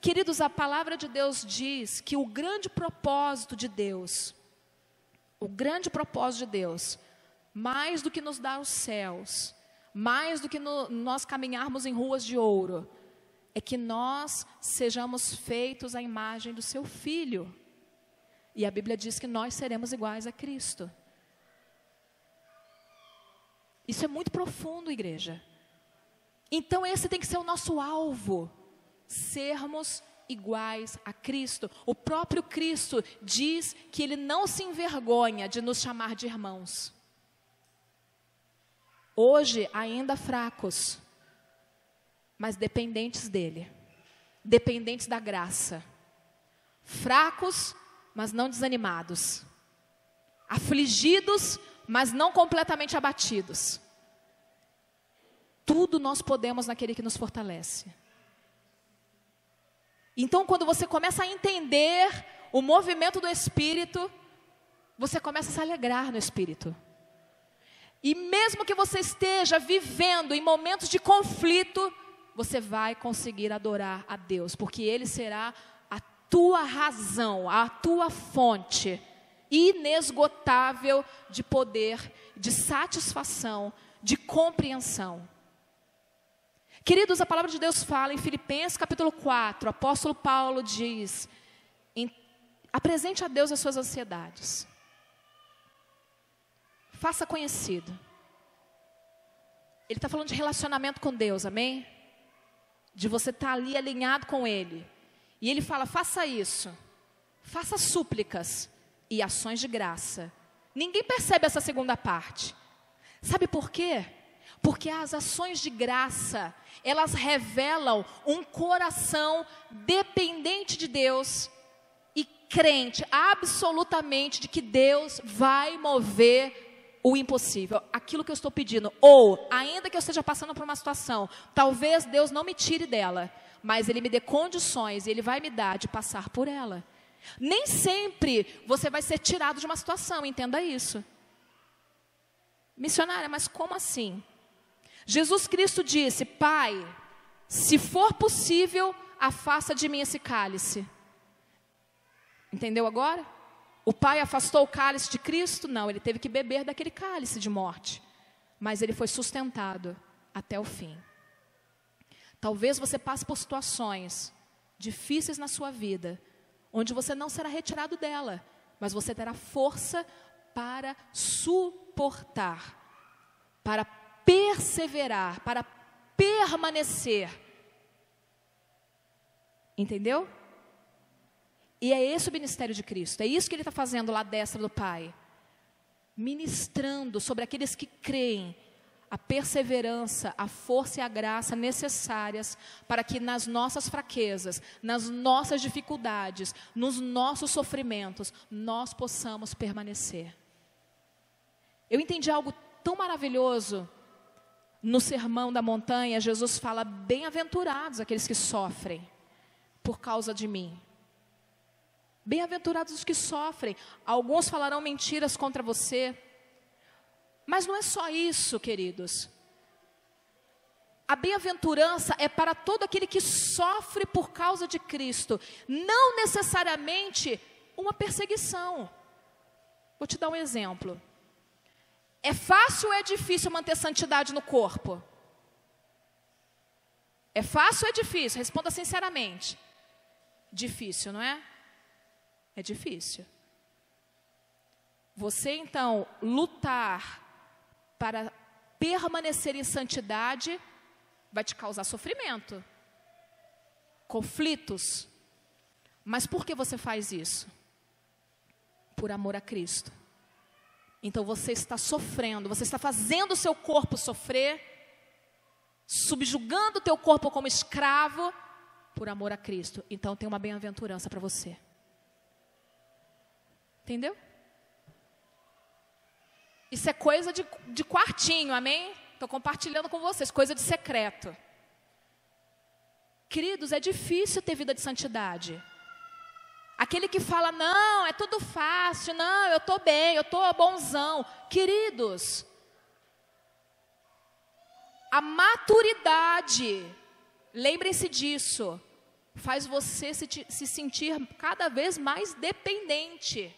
Queridos, a palavra de Deus diz que o grande propósito de Deus, mais do que nos dar os céus, mais do que nós caminharmos em ruas de ouro, é que nós sejamos feitos à imagem do seu Filho. E a Bíblia diz que nós seremos iguais a Cristo. Isso é muito profundo, igreja. Então esse tem que ser o nosso alvo, sermos iguais a Cristo. O próprio Cristo diz que Ele não se envergonha de nos chamar de irmãos. Hoje, ainda fracos, mas dependentes dEle, dependentes da graça. Fracos, mas não desanimados. Afligidos, mas não completamente abatidos. Tudo nós podemos naquele que nos fortalece. Então, quando você começa a entender o movimento do Espírito, você começa a se alegrar no Espírito. E mesmo que você esteja vivendo em momentos de conflito, você vai conseguir adorar a Deus, porque Ele será a tua razão, a tua fonte inesgotável de poder, de satisfação, de compreensão. Queridos, a palavra de Deus fala em Filipenses capítulo 4, o apóstolo Paulo diz, apresente a Deus as suas ansiedades. Faça conhecido. Ele está falando de relacionamento com Deus, amém? De você estar ali alinhado com Ele. E Ele fala, faça isso. Faça súplicas e ações de graça. Ninguém percebe essa segunda parte. Sabe por quê? Porque as ações de graça, elas revelam um coração dependente de Deus e crente absolutamente de que Deus vai mover o impossível, aquilo que eu estou pedindo. Ou, ainda que eu esteja passando por uma situação, talvez Deus não me tire dela, mas Ele me dê condições e Ele vai me dar de passar por ela. Nem sempre você vai ser tirado de uma situação, entenda isso. Missionária, mas como assim? Jesus Cristo disse, Pai, se for possível, afasta de mim esse cálice. Entendeu agora? O Pai afastou o cálice de Cristo? Não, Ele teve que beber daquele cálice de morte. Mas Ele foi sustentado até o fim. Talvez você passe por situações difíceis na sua vida, onde você não será retirado dela, mas você terá força para suportar, para perseverar, para permanecer. Entendeu? E é esse o ministério de Cristo, é isso que Ele está fazendo lá à destra do Pai. Ministrando sobre aqueles que creem, a perseverança, a força e a graça necessárias para que nas nossas fraquezas, nas nossas dificuldades, nos nossos sofrimentos, nós possamos permanecer. Eu entendi algo tão maravilhoso no Sermão da Montanha. Jesus fala: bem-aventurados aqueles que sofrem por causa de mim. Bem-aventurados os que sofrem. Alguns falarão mentiras contra você. Mas não é só isso, queridos. A bem-aventurança é para todo aquele que sofre por causa de Cristo. Não necessariamente uma perseguição. Vou te dar um exemplo. É fácil ou é difícil manter santidade no corpo? É fácil ou é difícil? Responda sinceramente. Difícil, não é? É difícil. Você, então, lutar para permanecer em santidade vai te causar sofrimento, conflitos. Mas por que você faz isso? Por amor a Cristo. Então você está sofrendo, você está fazendo o seu corpo sofrer, subjugando o teu corpo como escravo, por amor a Cristo. Então tem uma bem-aventurança para você. Entendeu? Isso é coisa de quartinho, amém? Estou compartilhando com vocês, coisa de secreto. Queridos, é difícil ter vida de santidade. Aquele que fala: não, é tudo fácil, não, eu estou bem, eu estou bonzão. Queridos, a maturidade, lembrem-se disso, faz você se sentir cada vez mais dependente,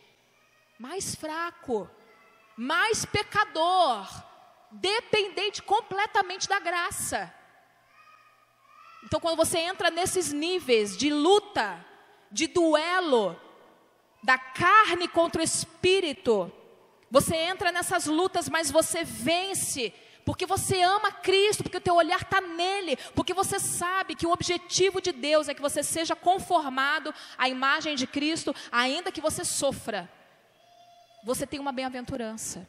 mais fraco, mais pecador, dependente completamente da graça. Então, quando você entra nesses níveis de luta, de duelo, da carne contra o espírito, você entra nessas lutas, mas você vence, porque você ama Cristo, porque o teu olhar está nele, porque você sabe que o objetivo de Deus é que você seja conformado à imagem de Cristo, ainda que você sofra. Você tem uma bem-aventurança,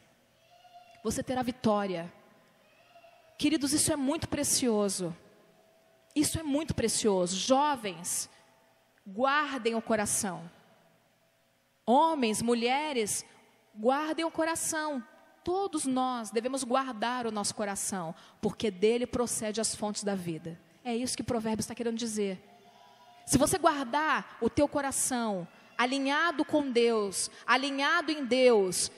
você terá vitória. Queridos, isso é muito precioso. Isso é muito precioso. Jovens, guardem o coração. Homens, mulheres, guardem o coração. Todos nós devemos guardar o nosso coração, porque dele procede as fontes da vida. É isso que Provérbios está querendo dizer. Se você guardar o teu coração alinhado com Deus, alinhado em Deus,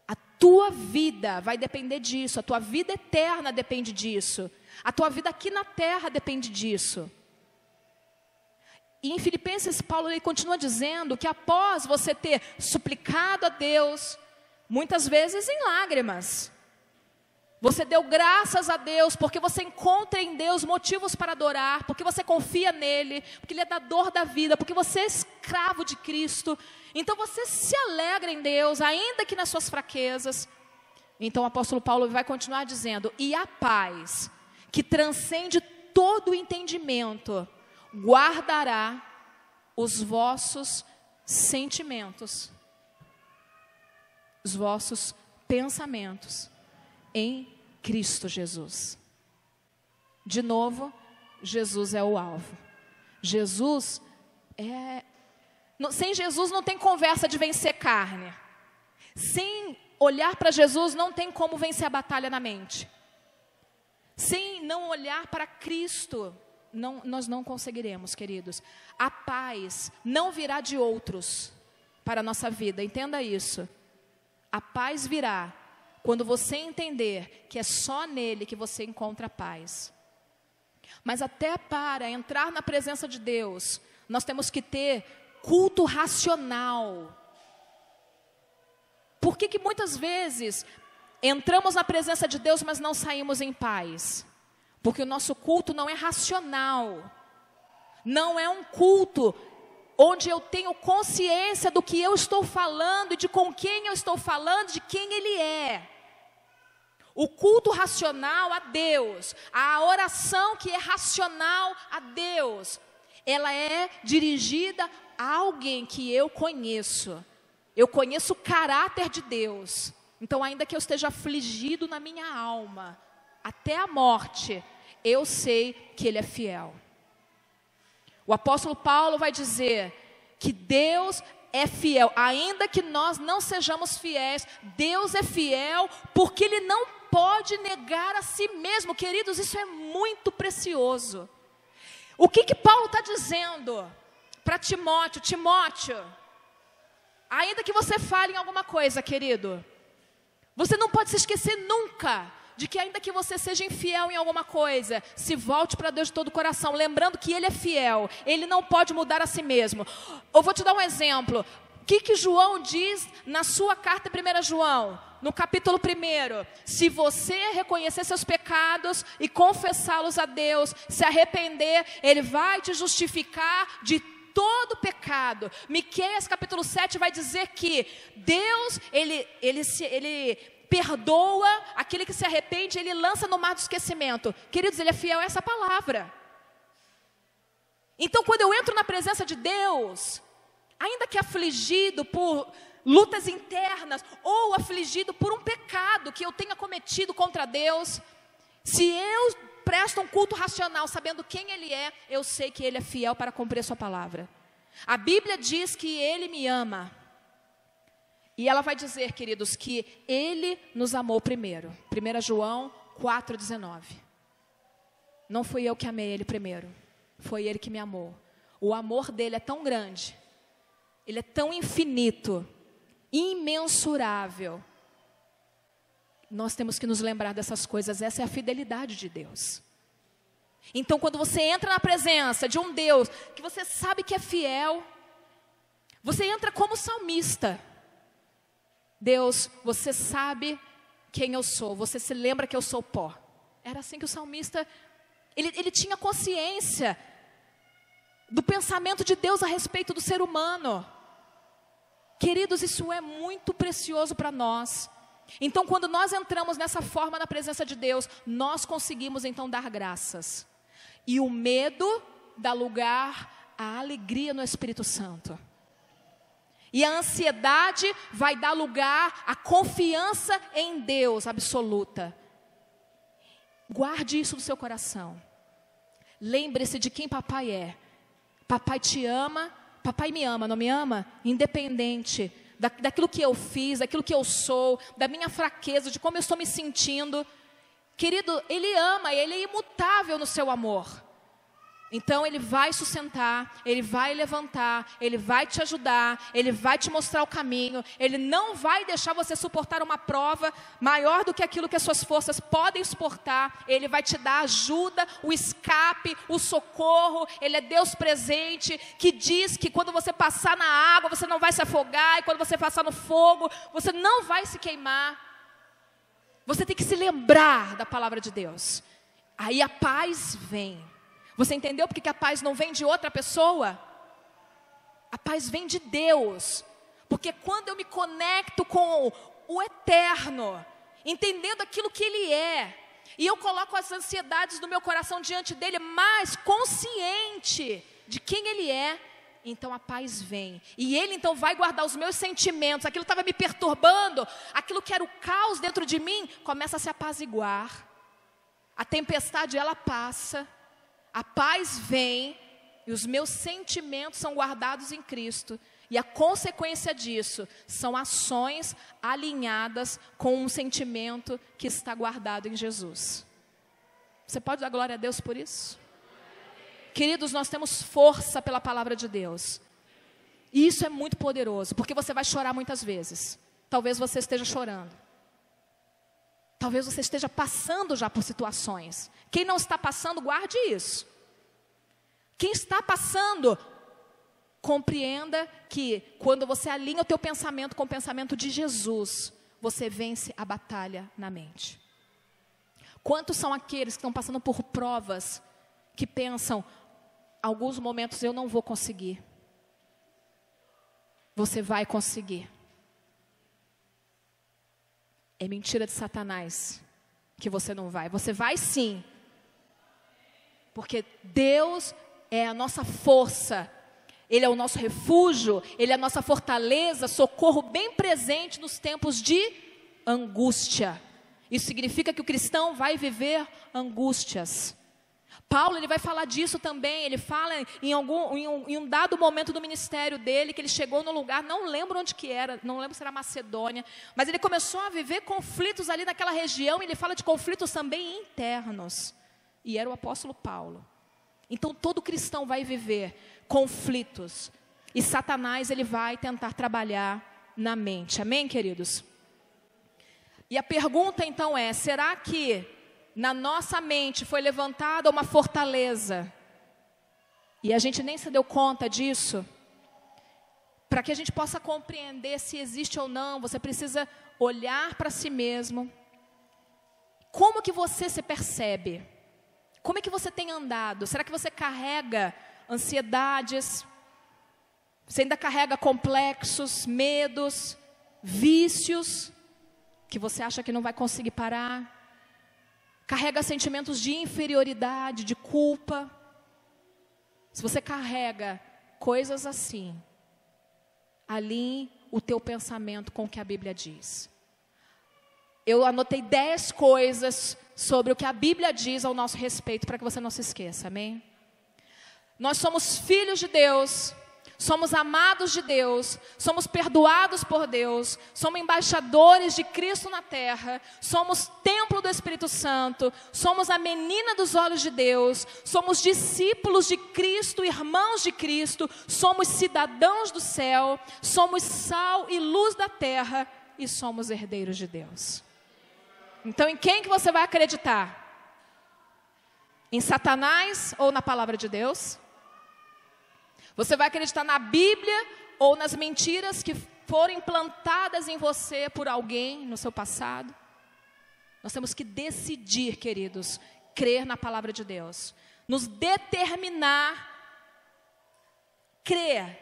a tua vida vai depender disso, a tua vida eterna depende disso, a tua vida aqui na terra depende disso. E em Filipenses, Paulo ele continua dizendo que após você ter suplicado a Deus, muitas vezes em lágrimas, você deu graças a Deus, porque você encontra em Deus motivos para adorar, porque você confia nele, porque ele é dador da vida, porque você é escravo de Cristo. Então você se alegra em Deus, ainda que nas suas fraquezas. Então o apóstolo Paulo vai continuar dizendo: e a paz, que transcende todo o entendimento, guardará os vossos sentimentos, os vossos pensamentos em Cristo Jesus. De novo, Jesus é o alvo. Jesus é... Sem Jesus não tem conversa de vencer carne. Sem olhar para Jesus não tem como vencer a batalha na mente. Sem não olhar para Cristo, nós não conseguiremos, queridos. A paz não virá de outros para a nossa vida, entenda isso. A paz virá quando você entender que é só nele que você encontra paz. Mas até para entrar na presença de Deus, nós temos que ter culto racional. Por que muitas vezes entramos na presença de Deus, mas não saímos em paz? Porque o nosso culto não é racional. Não é um culto onde eu tenho consciência do que eu estou falando, e de com quem eu estou falando, de quem Ele é. O culto racional a Deus, a oração que é racional a Deus, ela é dirigida a alguém que eu conheço. Eu conheço o caráter de Deus. Então, ainda que eu esteja afligido na minha alma, até a morte, eu sei que Ele é fiel. O apóstolo Paulo vai dizer que Deus é fiel, ainda que nós não sejamos fiéis, Deus é fiel, porque Ele não pode negar a si mesmo. Queridos, isso é muito precioso. O que Paulo está dizendo para Timóteo? Timóteo, ainda que você fale em alguma coisa, querido, você não pode se esquecer nunca de que ainda que você seja infiel em alguma coisa, se volte para Deus de todo o coração, lembrando que Ele é fiel, Ele não pode mudar a si mesmo. Eu vou te dar um exemplo. O que João diz na sua carta em 1 João? No capítulo 1, se você reconhecer seus pecados e confessá-los a Deus, se arrepender, Ele vai te justificar de todo pecado. Miqueias capítulo 7 vai dizer que Deus, Ele perdoa aquele que se arrepende, Ele lança no mar do esquecimento. Queridos, Ele é fiel a essa palavra. Então, quando eu entro na presença de Deus, ainda que afligido por lutas internas, ou afligido por um pecado que eu tenha cometido contra Deus, se eu presto um culto racional, sabendo quem Ele é, eu sei que Ele é fiel para cumprir a sua palavra. A Bíblia diz que Ele me ama. E ela vai dizer, queridos, que Ele nos amou primeiro. 1 João 4,19. Não fui eu que amei Ele primeiro. Foi Ele que me amou. O amor dEle é tão grande. Ele é tão infinito, imensurável. Nós temos que nos lembrar dessas coisas. Essa é a fidelidade de Deus. Então, quando você entra na presença de um Deus que você sabe que é fiel, você entra como salmista. Deus, você sabe quem eu sou, você se lembra que eu sou pó. Era assim que o salmista, ele tinha consciência do pensamento de Deus a respeito do ser humano. Queridos, isso é muito precioso para nós. Então, quando nós entramos nessa forma na presença de Deus, nós conseguimos então dar graças. E o medo dá lugar à alegria no Espírito Santo. E a ansiedade vai dar lugar à confiança em Deus absoluta. Guarde isso no seu coração. Lembre-se de quem papai é. Papai te ama, papai me ama, não me ama? Independente daquilo que eu fiz, daquilo que eu sou, da minha fraqueza, de como eu estou me sentindo. Querido, Ele ama, Ele é imutável no seu amor. Então, Ele vai sustentar, Ele vai levantar, Ele vai te ajudar, Ele vai te mostrar o caminho. Ele não vai deixar você suportar uma prova maior do que aquilo que as suas forças podem suportar. Ele vai te dar ajuda, o escape, o socorro. Ele é Deus presente, que diz que quando você passar na água, você não vai se afogar. E quando você passar no fogo, você não vai se queimar. Você tem que se lembrar da palavra de Deus. Aí a paz vem. Você entendeu porque que a paz não vem de outra pessoa? A paz vem de Deus. Porque quando eu me conecto com o eterno, entendendo aquilo que Ele é, e eu coloco as ansiedades do meu coração diante dEle, mas consciente de quem Ele é, então a paz vem. E Ele então vai guardar os meus sentimentos, aquilo que estava me perturbando, aquilo que era o caos dentro de mim, começa a se apaziguar. A tempestade, ela passa. A paz vem e os meus sentimentos são guardados em Cristo. E a consequência disso são ações alinhadas com um sentimento que está guardado em Jesus. Você pode dar glória a Deus por isso? Queridos, nós temos força pela palavra de Deus. E isso é muito poderoso, porque você vai chorar muitas vezes. Talvez você esteja chorando. Talvez você esteja passando já por situações. Quem não está passando, guarde isso. Quem está passando, compreenda que quando você alinha o teu pensamento com o pensamento de Jesus, você vence a batalha na mente. Quantos são aqueles que estão passando por provas, que pensam, alguns momentos eu não vou conseguir. Você vai conseguir. É mentira de Satanás que você não vai. Você vai sim. Porque Deus é a nossa força. Ele é o nosso refúgio. Ele é a nossa fortaleza, socorro bem presente nos tempos de angústia. Isso significa que o cristão vai viver angústias. Paulo, ele vai falar disso também. Ele fala em um dado momento do ministério dele, que ele chegou no lugar, não lembro onde que era, não lembro se era Macedônia, mas ele começou a viver conflitos ali naquela região, e ele fala de conflitos também internos. E era o apóstolo Paulo. Então, todo cristão vai viver conflitos. E Satanás, ele vai tentar trabalhar na mente. Amém, queridos? E a pergunta, então, é: será que na nossa mente foi levantada uma fortaleza e a gente nem se deu conta disso? Para que a gente possa compreender se existe ou não, você precisa olhar para si mesmo. Como que você se percebe? Como é que você tem andado? Será que você carrega ansiedades? Você ainda carrega complexos, medos, vícios que você acha que não vai conseguir parar? Carrega sentimentos de inferioridade, de culpa? Se você carrega coisas assim, alinhe o teu pensamento com o que a Bíblia diz. Eu anotei 10 coisas sobre o que a Bíblia diz ao nosso respeito, para que você não se esqueça, amém? Nós somos filhos de Deus, somos amados de Deus, somos perdoados por Deus, somos embaixadores de Cristo na terra, somos templo do Espírito Santo, somos a menina dos olhos de Deus, somos discípulos de Cristo, irmãos de Cristo, somos cidadãos do céu, somos sal e luz da terra e somos herdeiros de Deus. Então, em quem que você vai acreditar? Em Satanás ou na palavra de Deus? Você vai acreditar na Bíblia ou nas mentiras que foram implantadas em você por alguém no seu passado? Nós temos que decidir, queridos, crer na palavra de Deus. Nos determinar, crer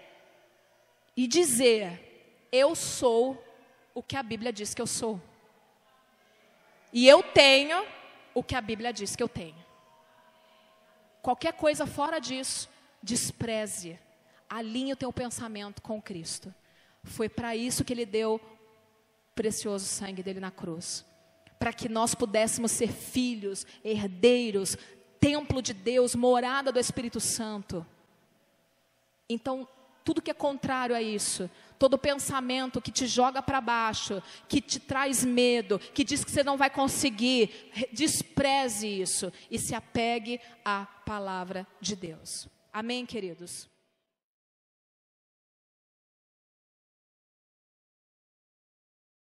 e dizer: eu sou o que a Bíblia diz que eu sou. E eu tenho o que a Bíblia diz que eu tenho. Qualquer coisa fora disso, despreze. Alinhe o teu pensamento com Cristo. Foi para isso que Ele deu o precioso sangue dele na cruz. Para que nós pudéssemos ser filhos, herdeiros, templo de Deus, morada do Espírito Santo. Então, tudo que é contrário a isso, todo pensamento que te joga para baixo, que te traz medo, que diz que você não vai conseguir, despreze isso e se apegue à palavra de Deus. Amém, queridos?